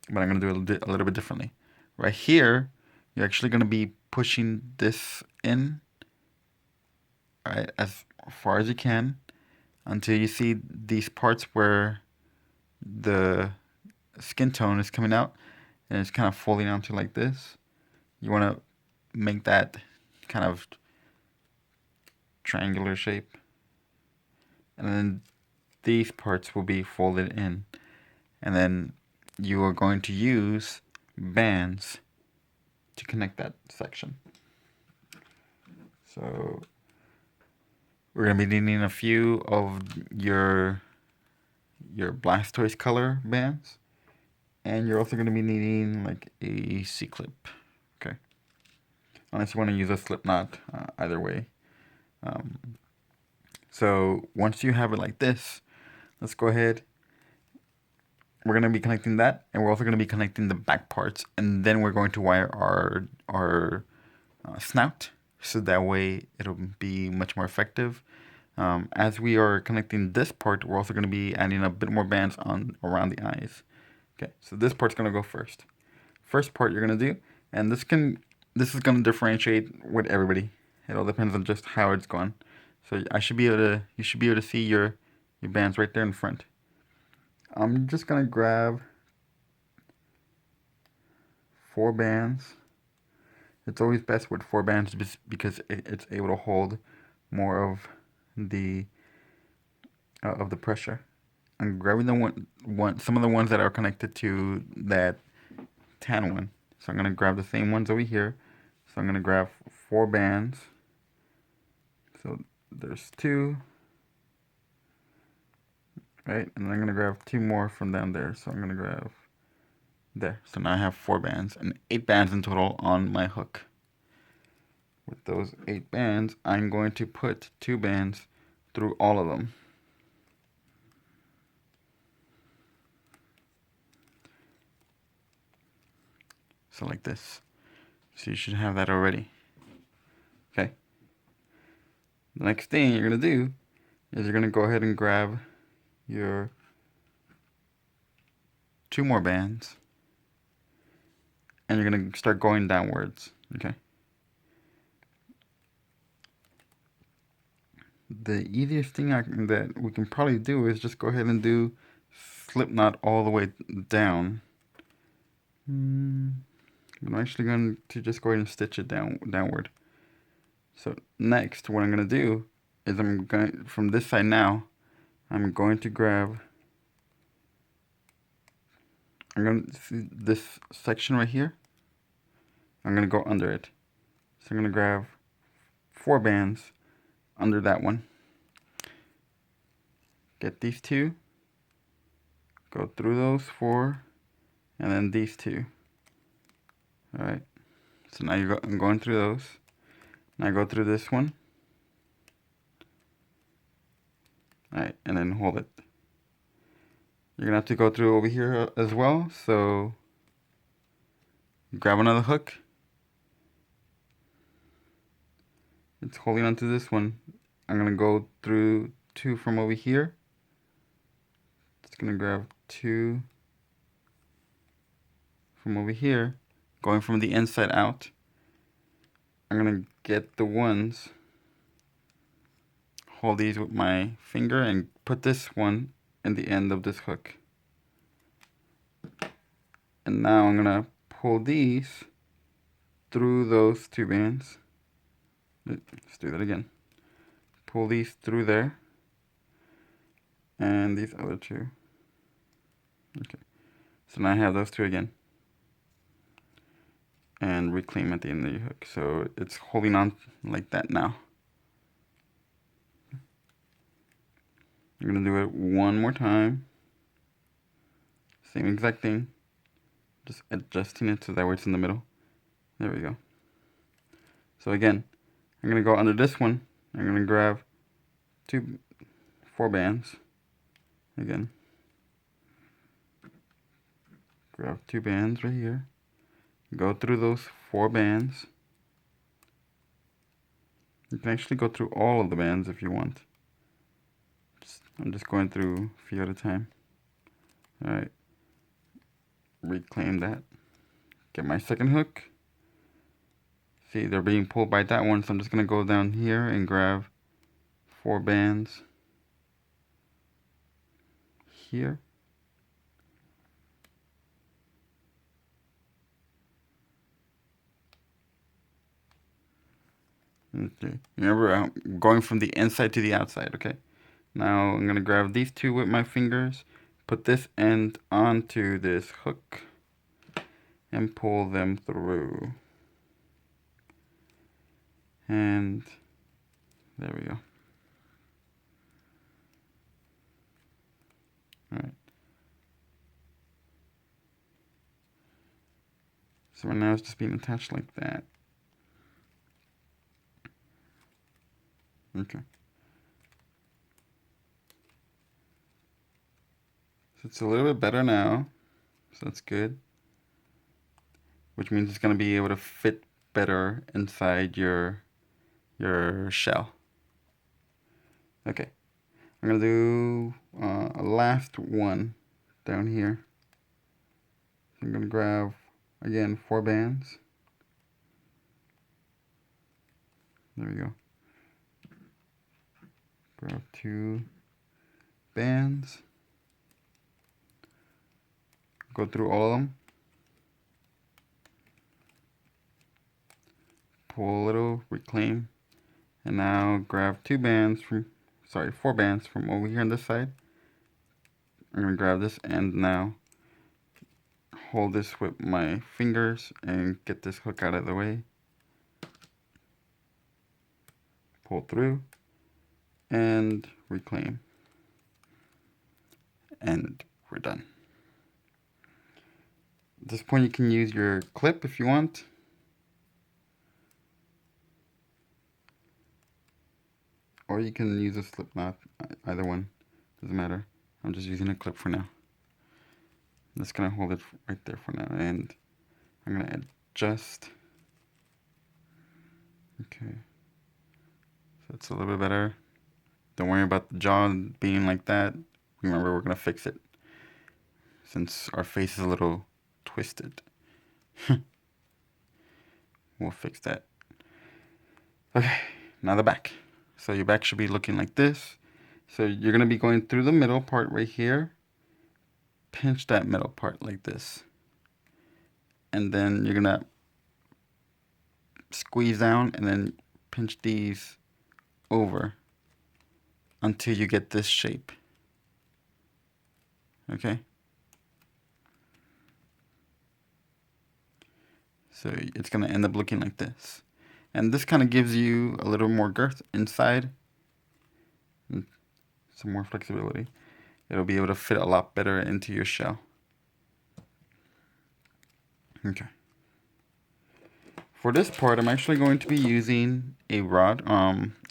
But I'm going to do it a little bit differently. Right here, you're actually going to be pushing this in, right, as far as you can until you see these parts where the skin tone is coming out and it's kind of folding onto like this. You want to make that kind of triangular shape. And then these parts will be folded in. And then you are going to use bands to connect that section. So we're going to be needing a few of your Blastoise color bands. And you're also going to be needing like a C-clip. Okay. Unless you want to use a slip knot, either way. So once you have it like this, let's go ahead we're going to be connecting that, and we're also going to be connecting the back parts, and then we're going to wire our snout, so that way it'll be much more effective. As we are connecting this part, we're also going to be adding a bit more bands on around the eyes. Okay, so this part's going to go first. First part you're going to do, and this is going to differentiate with everybody. It all depends on just how it's going. So you should be able to see your bands right there in front. I'm just going to grab 4 bands. It's always best with 4 bands because it's able to hold more of the pressure. I'm grabbing some of the ones that are connected to that tan one. So I'm gonna grab the same ones over here. So I'm gonna grab 4 bands. So there's 2, right? And I'm gonna grab 2 more from down there. So I'm gonna grab there. So now I have 4 bands and 8 bands in total on my hook. With those 8 bands, I'm going to put 2 bands through all of them. So like this. So you should have that already. Okay. The next thing you're going to do is you're going to go ahead and grab your 2 more bands. And you're going to start going downwards. Okay. The easiest thing that we can probably do is just go ahead and do slip knot all the way down. I'm actually going to just go ahead and stitch it downward. So next, what I'm going to do is from this side now, I'm going to grab, I'm going to see this section right here. I'm going to go under it. So I'm going to grab 4 bands under that one. Get these 2. Go through those 4. And then these 2. Alright. So now I'm going through those. Now I go through this one. Alright, and then hold it. You're going to have to go through over here as well. So grab another hook. It's holding onto this one. I'm going to go through 2 from over here. Just going to grab 2 from over here. Going from the inside out. I'm going to get the ones. Hold these with my finger and put this one in the end of this hook. And now I'm going to pull these through those 2 bands. Let's do that again. Pull these through there. And these other 2. Okay. So now I have those 2 again. And reclaim at the end of the hook. So it's holding on like that now. I'm going to do it one more time. Same exact thing. Just adjusting it so that way it's in the middle. There we go. So again, I'm going to go under this one. I'm going to grab 4 bands. Again. Grab 2 bands right here. Go through those 4 bands. You can actually go through all of the bands if you want. I'm just going through a few at a time. Alright. Reclaim that. Get my second hook. See, they're being pulled by that one, so I'm just going to go down here and grab 4 bands here. Okay. Remember, I'm going from the inside to the outside, okay? Now I'm going to grab these 2 with my fingers, put this end onto this hook, and pull them through. And there we go. Alright. So right now it's just being attached like that. Okay. So it's a little bit better now. So that's good. Which means it's going to be able to fit better inside your shell. Okay. I'm going to do a last one down here. So I'm going to grab, again, 4 bands. There we go. Grab 2 bands. Go through all of them. Pull a little, reclaim. And now grab 4 bands from over here on this side. I'm going to grab this end now. Hold this with my fingers and get this hook out of the way. Pull through and reclaim. And we're done. At this point you can use your clip if you want. Or you can use a slip knot, either one, doesn't matter. I'm just using a clip for now. I'm just gonna hold it right there for now, and I'm gonna adjust. Okay, so it's a little bit better. Don't worry about the jaw being like that. Remember, we're gonna fix it since our face is a little twisted. We'll fix that. Okay, now the back. So your back should be looking like this. So you're gonna be going through the middle part right here. Pinch that middle part like this. And then you're gonna squeeze down and then pinch these over until you get this shape. Okay? So it's gonna end up looking like this. And this kind of gives you a little more girth inside. And some more flexibility. It'll be able to fit a lot better into your shell. Okay. For this part, I'm actually going to be using a rod.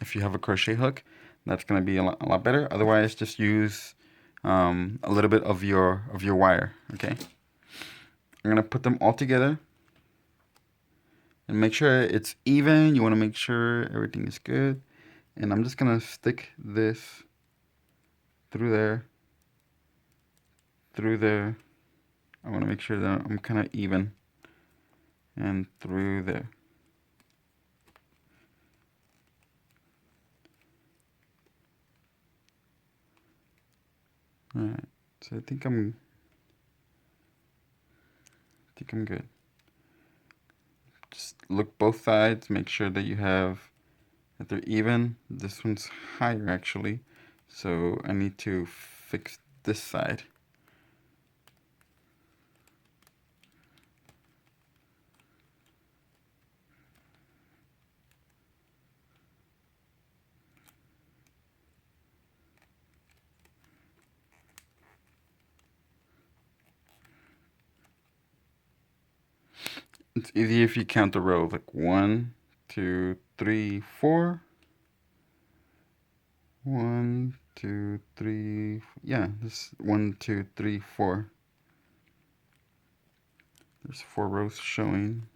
If you have a crochet hook, that's going to be a lot better. Otherwise, just use a little bit of your wire. Okay. I'm going to put them all together and make sure it's even. You want to make sure everything is good. And I'm just going to stick this through there. I want to make sure that I'm kind of even. And through there. Alright, so I think I'm good. Just look both sides, make sure that that they're even. This one's higher actually, so I need to fix this side. It's easy if you count the rows, like 1, 2, 3, 4. 1, 2, 3, yeah, this 1, 2, 3, 4. There's 4 rows showing.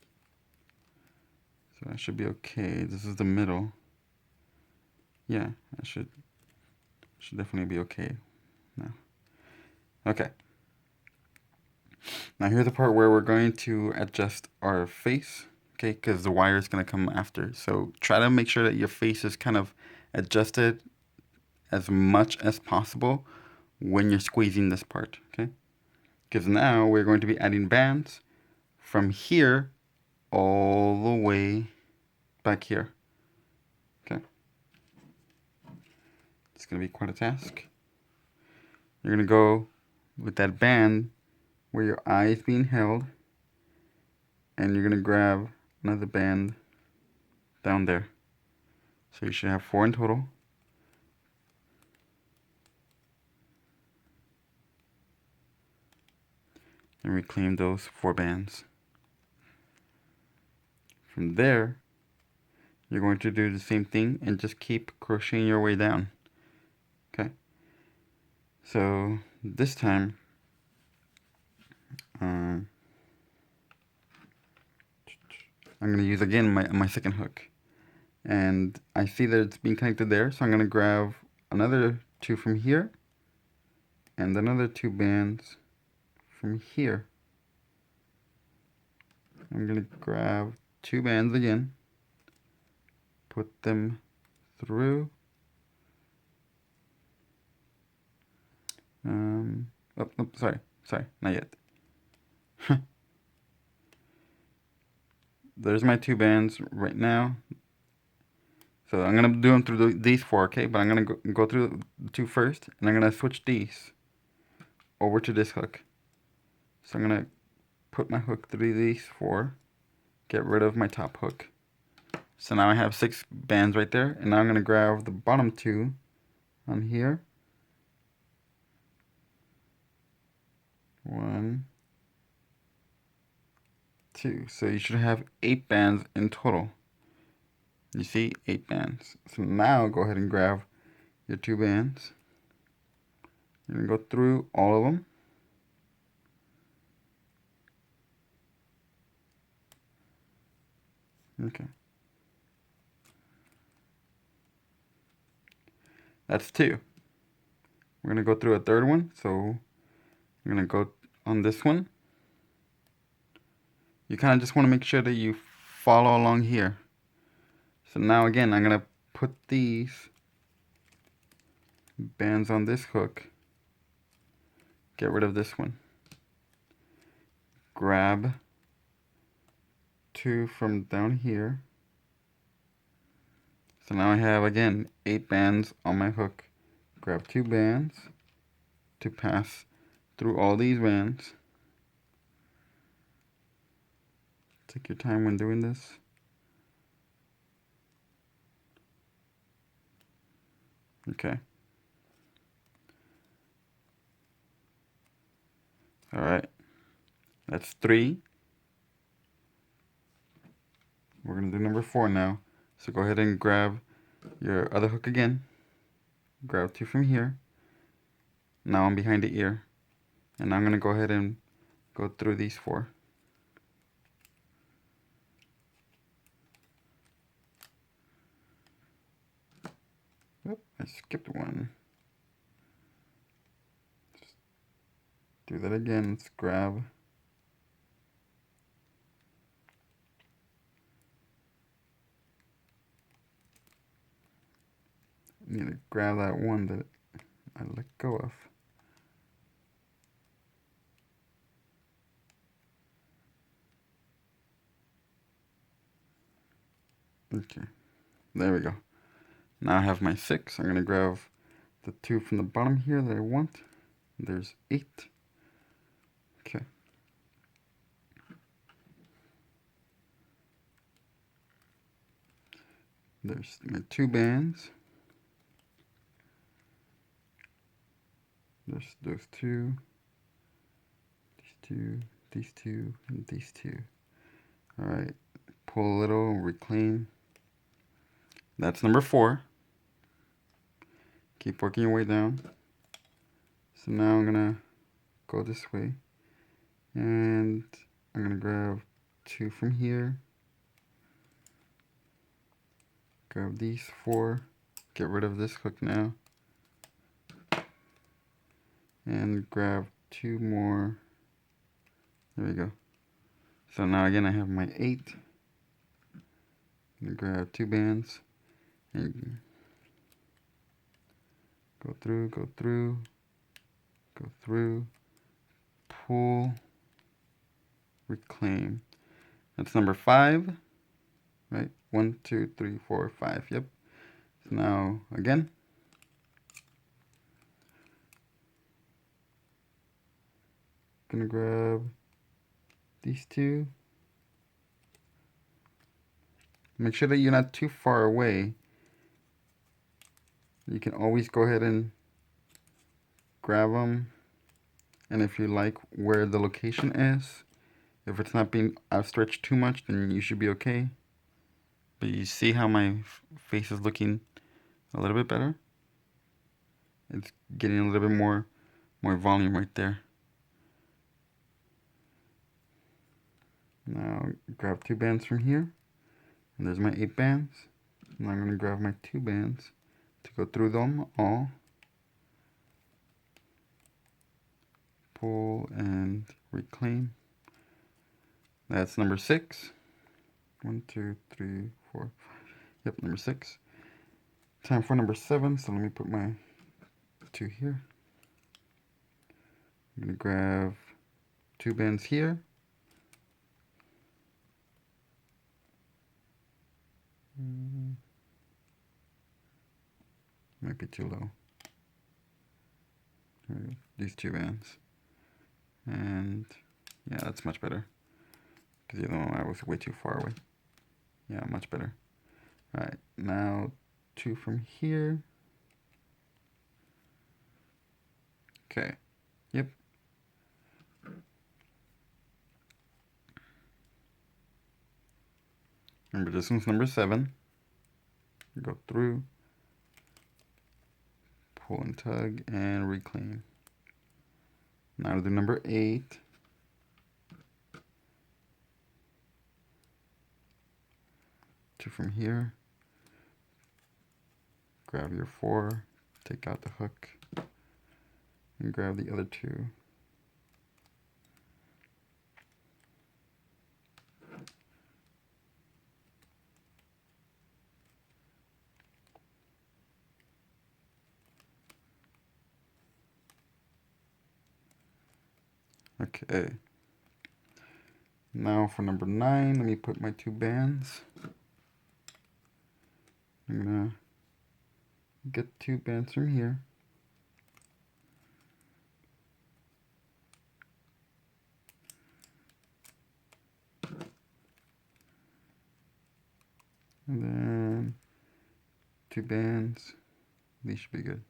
So that should be okay. This is the middle. Yeah, I should definitely be okay now. Okay. Now here's the part where we're going to adjust our face, okay, because the wire is going to come after. So try to make sure that your face is kind of adjusted as much as possible when you're squeezing this part, okay? Because now we're going to be adding bands from here all the way back here, okay? It's going to be quite a task. You're going to go with that band where your eye is being held, and you're going to grab another band down there. So you should have 4 in total. And reclaim those 4 bands. From there, you're going to do the same thing and just keep crocheting your way down. Okay? So this time, I'm going to use again my second hook. And I see that it's being connected there, so I'm going to grab another 2 from here and another 2 bands from here. I'm going to grab 2 bands again, put them through. Oh, sorry, not yet. There's my 2 bands right now. So I'm going to do them through these 4, okay? But I'm going to go through the 2 first, and I'm going to switch these over to this hook. So I'm going to put my hook through these 4, get rid of my top hook. So now I have 6 bands right there, and now I'm going to grab the bottom 2 on here. 1, 2. So you should have 8 bands in total. You see, 8 bands. So now go ahead and grab your 2 bands. You're going to go through all of them. Okay. That's 2. We're going to go through a third one. So I'm going to go on this one. You kind of just want to make sure that you follow along here. So now again, I'm going to put these bands on this hook. Get rid of this one. Grab 2 from down here. So now I have again 8 bands on my hook. Grab 2 bands to pass through all these bands. Take your time when doing this. Okay. Alright. That's 3. We're going to do number 4 now. So go ahead and grab your other hook again. Grab 2 from here. Now I'm behind the ear. And I'm going to go ahead and go through these 4. Oop, I skipped one. Just do that again. Let's grab. I need to grab that one that I let go of. Okay, there we go. Now I have my 6. I'm going to grab the 2 from the bottom here that I want. There's 8. Okay. There's my 2 bands. There's those 2. These 2, these 2, and these 2. Alright, pull a little, reclaim. That's number 4. Keep working your way down. So now I'm gonna go this way, and I'm gonna grab 2 from here. Grab these 4. Get rid of this hook now, and grab 2 more. There we go. So now again I have my 8. I'm gonna grab 2 bands and go through, go through, go through, pull, reclaim. That's number 5, right? 1, 2, 3, 4, 5. Yep. So now again, gonna grab these 2. Make sure that you're not too far away. You can always go ahead and grab them, and if you like where the location is, if it's not being outstretched too much, then you should be okay. But you see how my face is looking a little bit better? It's getting a little bit more volume right there. Now grab 2 bands from here, and there's my 8 bands. Now I'm going to grab my 2 bands to go through them all. Pull and reclaim. That's number 6. 1, 2, 3, 4, 5. Yep, number 6. Time for number 7, so let me put my 2 here. I'm going to grab 2 bands here. Might be too low. These 2 bands. And yeah, that's much better. Because the other one I was way too far away. Yeah, much better. Alright, now 2 from here. Okay. Yep. Remember, this one's number 7. Go through, pull and tug, and reclaim. Now to do number 8. Two from here. Grab your 4, take out the hook, and grab the other 2. Okay. Now for number 9, let me put my 2 bands. I'm gonna get 2 bands from here. And then 2 bands. These should be good.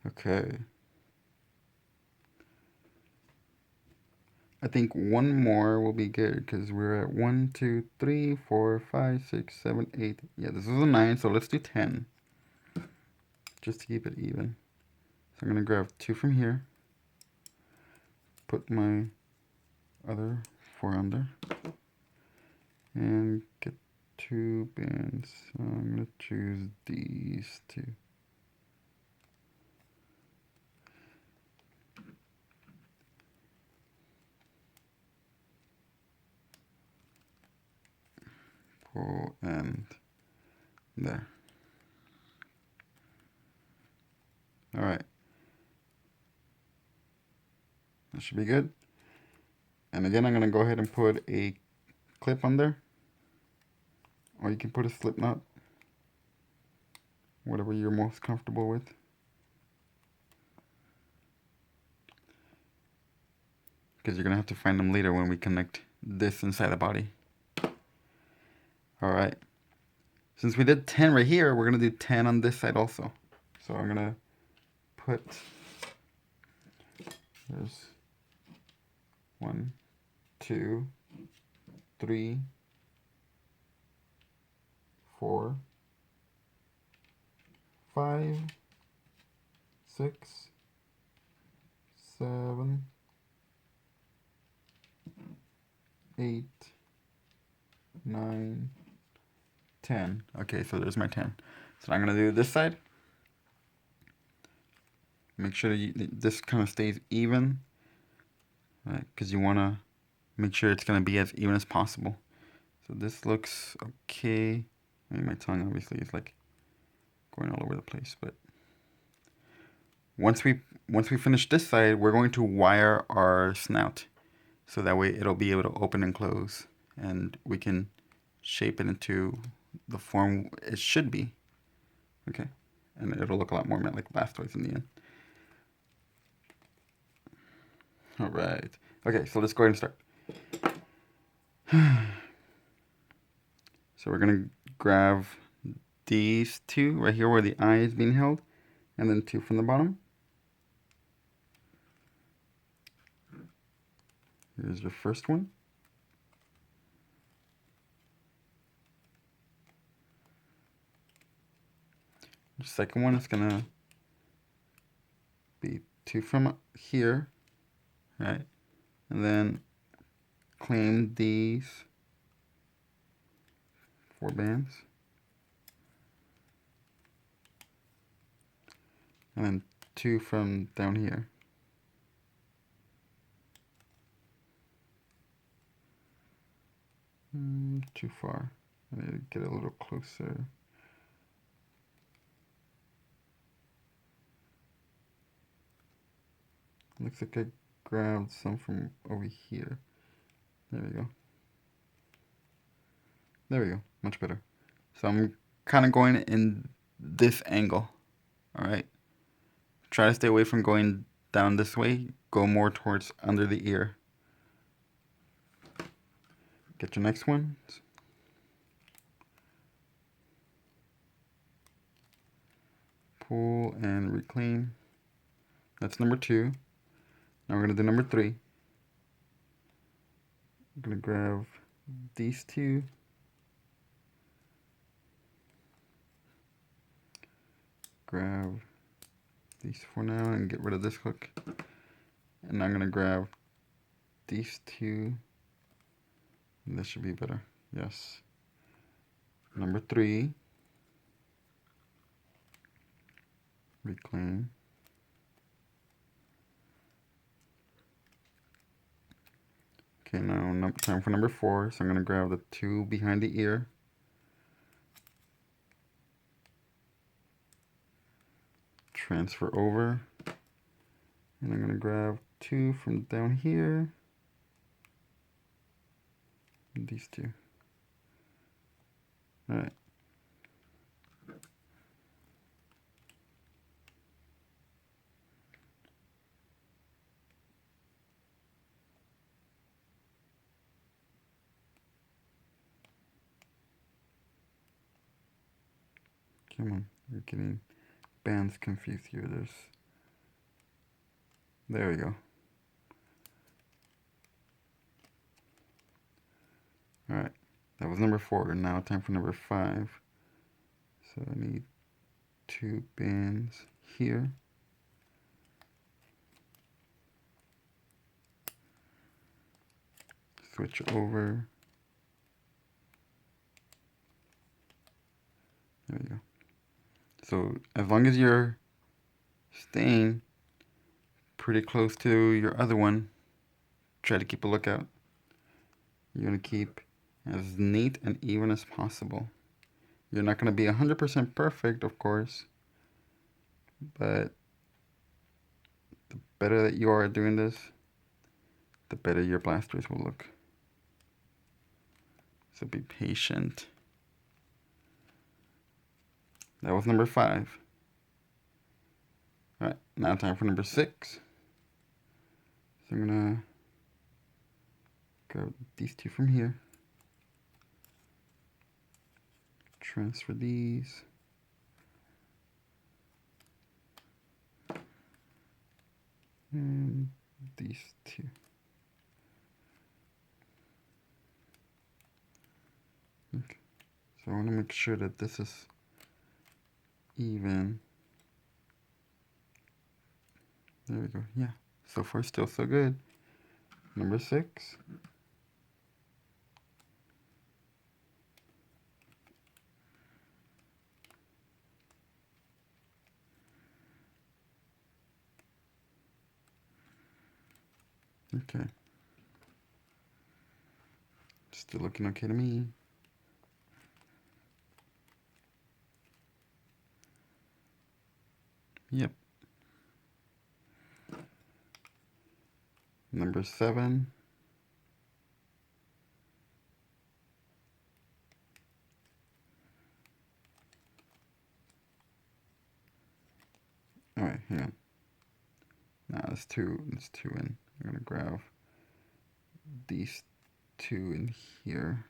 Okay. I think one more will be good because we're at 1, 2, 3, 4, 5, 6, 7, 8. Yeah, this is a 9, so let's do 10. Just to keep it even. So I'm going to grab 2 from here. Put my other 4 under. And get 2 bands. So I'm going to choose these 2. Pull and there. Alright. That should be good. And again, I'm going to go ahead and put a clip on there. Or you can put a slip knot. Whatever you're most comfortable with. Because you're going to have to find them later when we connect this inside the body. Alright. Since we did 10 right here, we're going to do 10 on this side also. So I'm going to put, there's 1, 2, 3, 4, 5, 6, 7, 8, 9, 10. Okay, so there's my 10. So I'm going to do this side. Make sure this kind of stays even. Right, because you want to make sure it's going to be as even as possible. So this looks okay. I mean, my tongue obviously is like going all over the place, but once we finish this side, we're going to wire our snout. So that way it'll be able to open and close, and we can shape it into the form it should be. Okay, and it'll look a lot more like Blastoise in the end. All right. Okay, so let's go ahead and start. So we're gonna grab these 2 right here where the eye is being held, and then 2 from the bottom. Here's your first one. The second one is gonna be 2 from here, right? And then claim these 4 bands. And then 2 from down here. Too far. I need to get a little closer. Looks like I grabbed some from over here. There we go. There we go. Much better. So I'm kind of going in this angle. All right. Try to stay away from going down this way. Go more towards under the ear. Get your next one. Pull and reclaim. That's number 2. Now we're going to do number 3. I'm going to grab these 2. Grab these 4 now and get rid of this hook. And I'm going to grab these 2. And this should be better. Yes. Number 3. Reclaim. Okay, now time for number 4. So I'm going to grab the 2 behind the ear. Transfer over. And I'm going to grab 2 from down here. And these 2. Alright. Come on, you're getting bands confused here. There we go. Alright, that was number 4. Now time for number 5. So I need 2 bands here. Switch over. There we go. So as long as you're staying pretty close to your other one, try to keep a lookout. You're going to keep as neat and even as possible. You're not going to be 100% perfect, of course, but the better that you are at doing this, the better your Blastoise will look. So be patient. That was number 5. Alright, now time for number 6. So I'm gonna grab these 2 from here. Transfer these. And these 2. Okay. So I want to make sure that this is even. There we go. Yeah. So far, still so good. Number 6. Okay. Still looking okay to me. Yep. Number 7. Alright, hang on. Now it's 2 in. I'm gonna grab these 2 in here.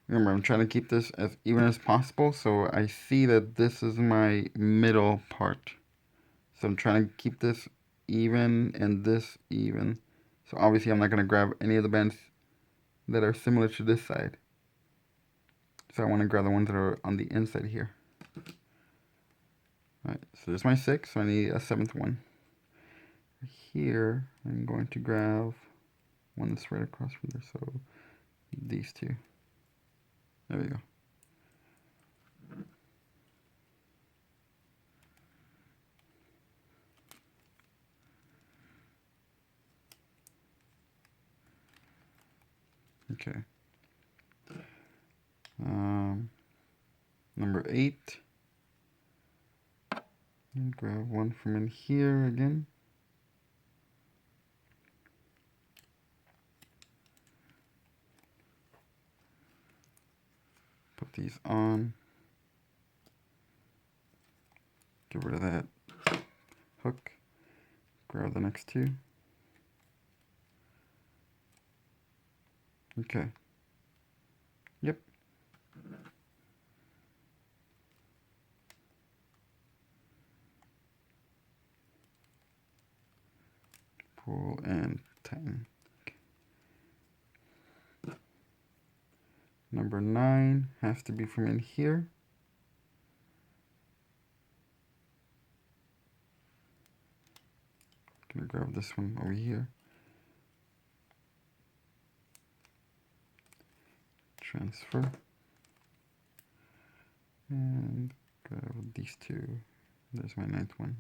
Remember, I'm trying to keep this as even as possible, so I see that this is my middle part. So I'm trying to keep this even and this even. So obviously I'm not going to grab any of the bands that are similar to this side. So I want to grab the ones that are on the inside here. Alright, so there's my 6, so I need a 7th one. Here, I'm going to grab one that's right across from there, so these two. There we go. Okay. Number 8. And grab one from in here again. Put these on. Get rid of that hook. Grab the next 2. Okay. Yep. Pull and tighten. Okay. Number 9 has to be from in here. Gonna grab this one over here. Transfer. And grab these 2. There's my 9th one.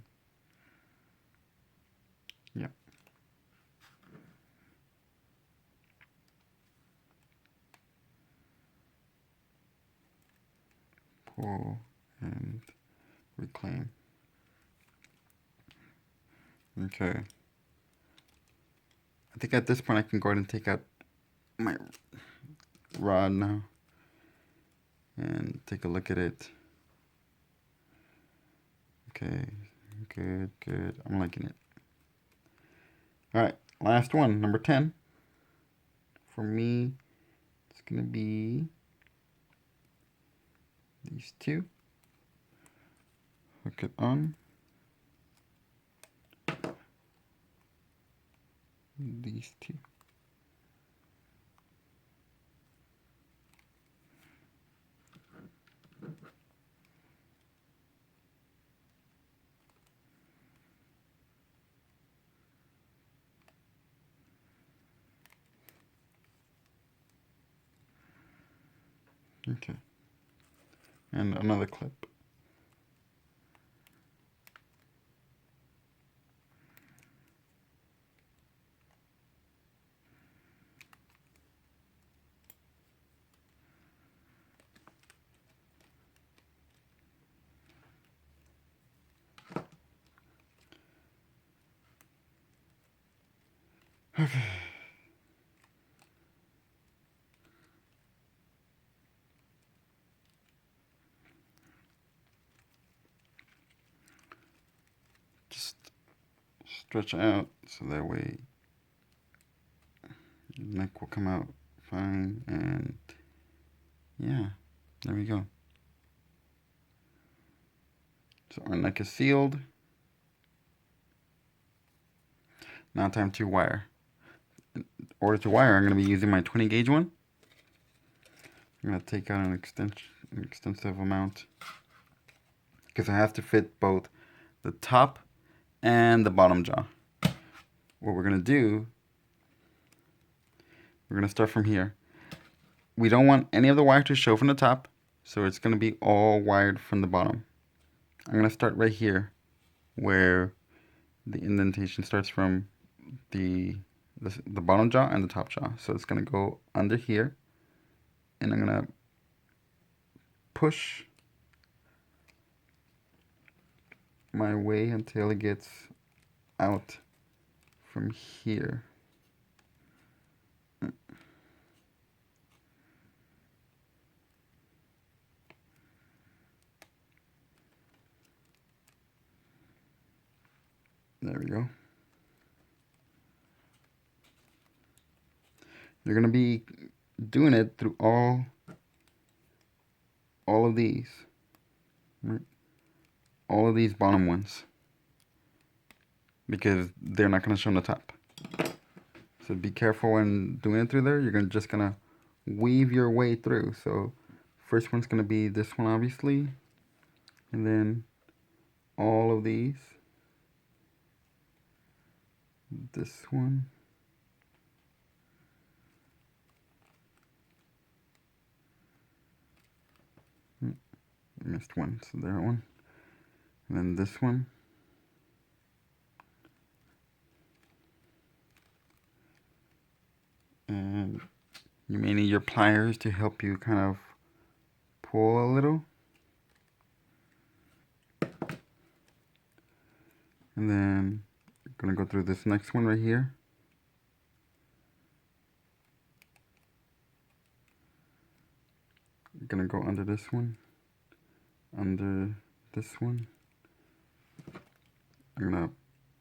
Yep. Pull and reclaim. Okay. I think at this point I can go ahead and take out my rod now and take a look at it. Okay, good, good. I'm liking it. Alright, last one, number 10. For me, it's gonna be these 2. Hook it on. These 2. Okay. And another clip. Okay. Just stretch out so that way your neck will come out fine, and yeah, there we go. So our neck is sealed. Now time to wire. In order to wire, I'm going to be using my 20 gauge one. I'm going to take out an extensive amount because I have to fit both the top and the bottom jaw. What we're going to do, we're going to start from here. We don't want any of the wire to show from the top, so it's going to be all wired from the bottom. I'm going to start right here where the indentation starts from the bottom jaw and the top jaw. So it's going to go under here, and I'm going to push my way until it gets out from here. There we go. You're going to be doing it through all of these, right? All of these bottom ones, because they're not going to show on the top. So be careful when doing it through there. You're just going to weave your way through. So First one's going to be this one, obviously. And then all of these. This one. Missed one, so that one. And then this one. And you may need your pliers to help you kind of pull a little. And then I'm gonna go through this next one right here. I'm gonna go under this one, under this one. I'm gonna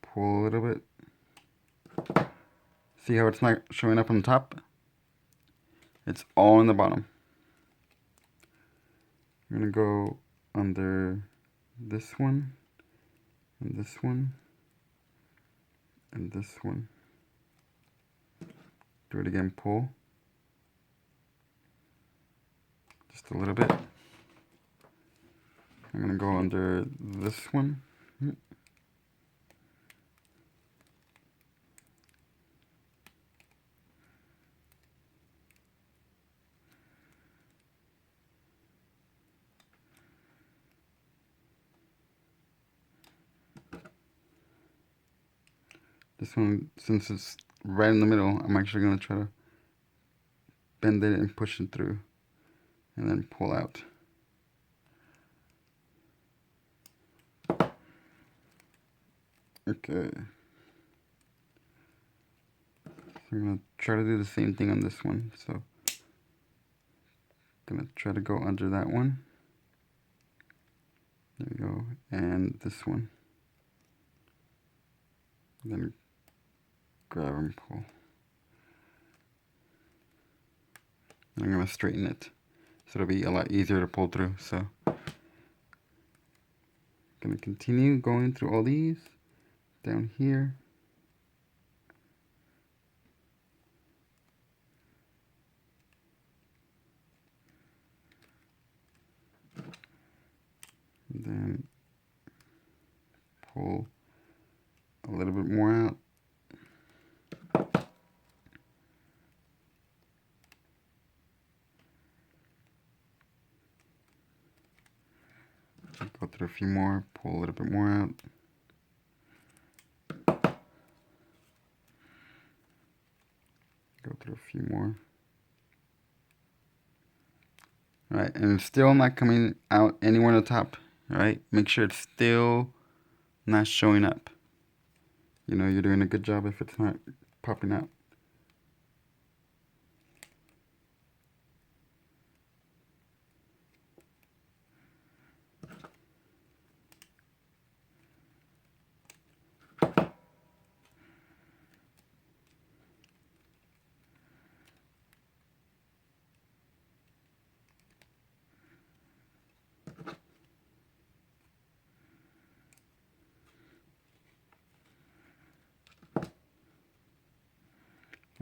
pull a little bit. See how it's not showing up on the top? It's all on the bottom. I'm gonna go under this one, and this one, and this one. Do it again, pull. Just a little bit. I'm gonna go under this one. This one, since it's right in the middle, I'm actually gonna try to bend it and push it through, and then pull out. Okay. So I'm gonna try to do the same thing on this one. So I'm gonna try to go under that one. There we go. And this one. Then grab and pull. And I'm gonna straighten it, so it'll be a lot easier to pull through. So I'm gonna continue going through all these down here. And then pull a little bit more out. Go through a few more, pull a little bit more out. Go through a few more. All right, and it's still not coming out anywhere on the top. All right, make sure it's still not showing up. You know, you're doing a good job if it's not popping out.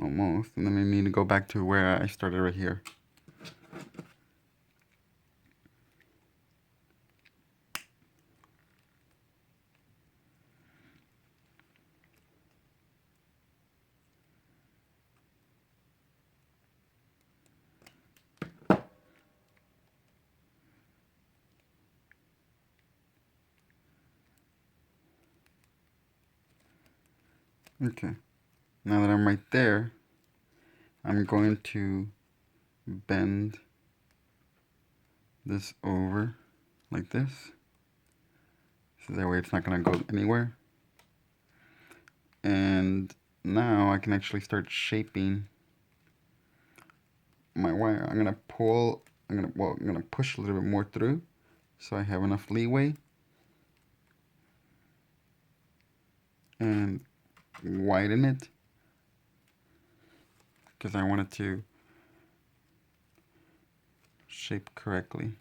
Almost, and then I need to go back to where I started right here. Okay, now that I'm right there, I'm going to bend this over like this, so that way it's not going to go anywhere. And now I can actually start shaping my wire. I'm gonna pull, I'm gonna push a little bit more through, so I have enough leeway, and widen it, because I want it to shape correctly.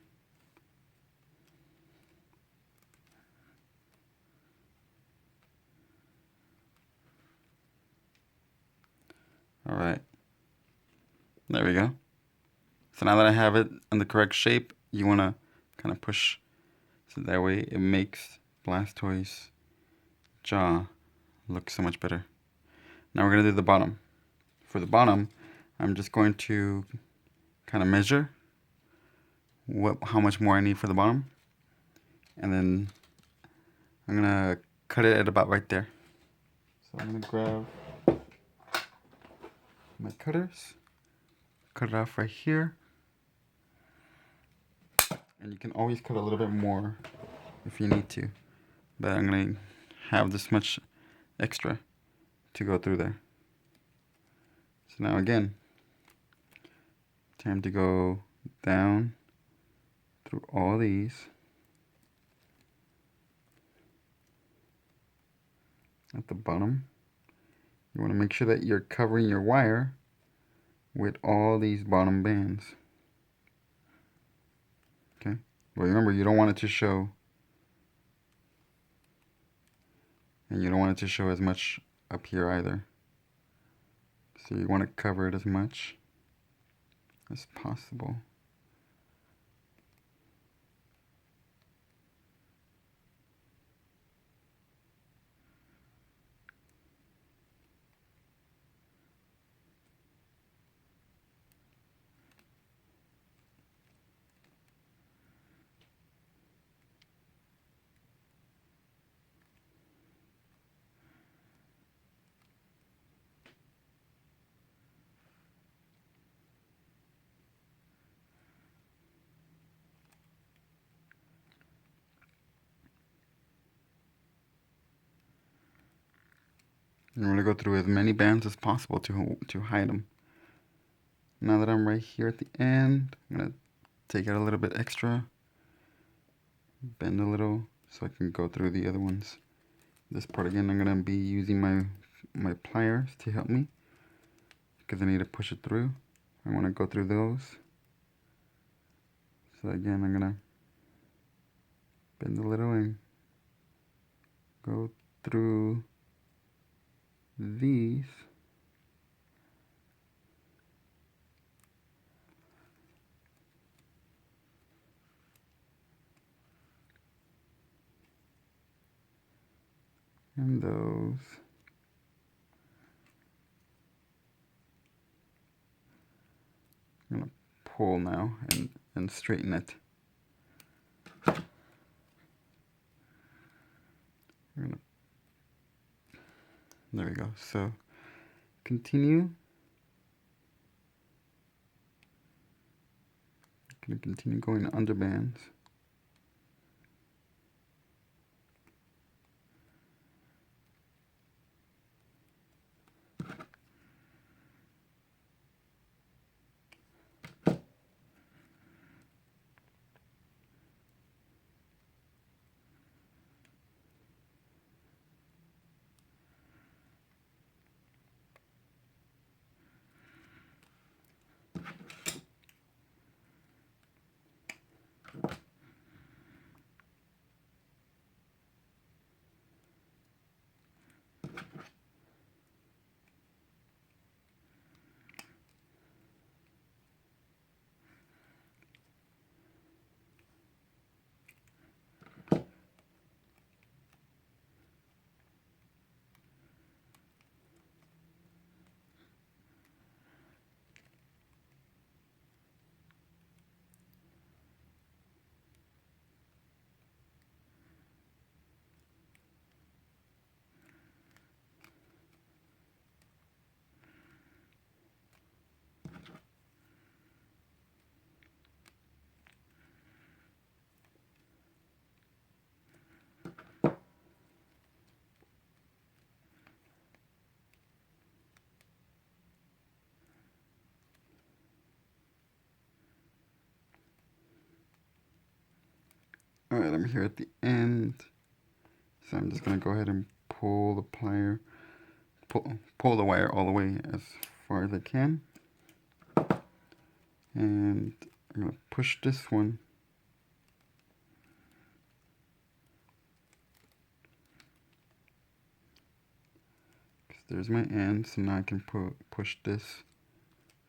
All right, there we go. So now that I have it in the correct shape, you want to kind of push so that way it makes Blastoise jaw look so much better. Now we're going to do the bottom. For the bottom, I'm just going to kind of measure how much more I need for the bottom. And then I'm going to cut it at about right there. So I'm going to grab my cutters, cut it off right here. And you can always cut a little bit more if you need to. But I'm going to have this much extra to go through there. So now again, time to go down through all these. At the bottom, you want to make sure that you're covering your wire with all these bottom bands. Okay, but remember, you don't want it to show, and you don't want it to show as much up here either. So you want to cover it as much as possible. You want to go through as many bands as possible to hide them. Now that I'm right here at the end, I'm going to take out a little bit extra, bend a little so I can go through the other ones. This part again, I'm going to be using my pliers to help me because I need to push it through. I want to go through those. So again, I'm going to bend a little and go through these. And those. I'm going to pull now and straighten it. There we go. So continue. Going to continue going under bands. Alright, I'm here at the end. So I'm just going to go ahead and pull the plier, pull the wire all the way as far as I can. And I'm going to push this one. Because there's my end, so now I can push this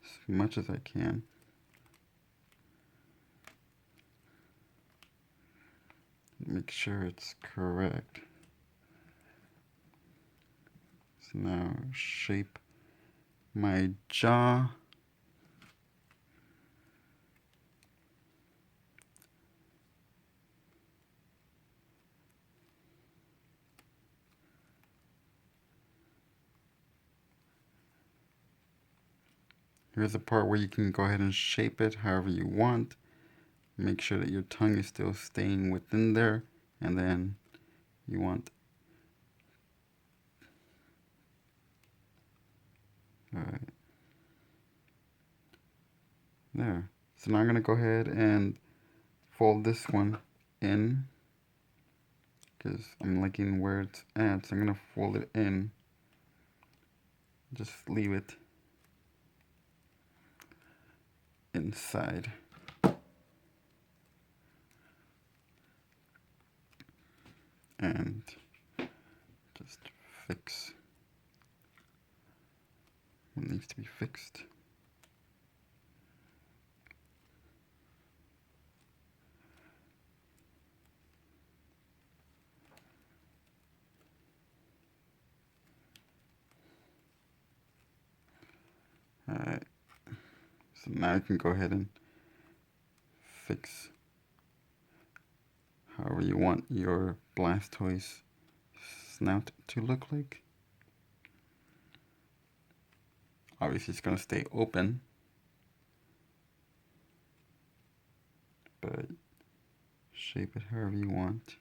as much as I can. make sure it's correct. So now shape my jaw. Here's the part where you can go ahead and shape it however you want. Make sure that your tongue is still staying within there, and then you want there. So now I'm gonna go ahead and fold this one in because I'm liking where it's at. So I'm gonna fold it in. Just leave it inside. And just fix what needs to be fixed. Alright, so now you can go ahead and fix however you want your Blastoise snout to look like. Obviously it's going to stay open, but shape it however you want.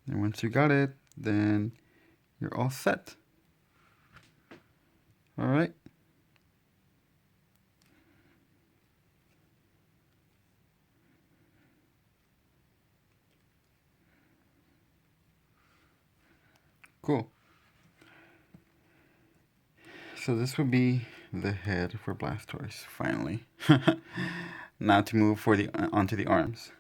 And once you got it, then you're all set. Alright. Cool. So this would be the head for Blastoise, finally. Now to move for onto the arms.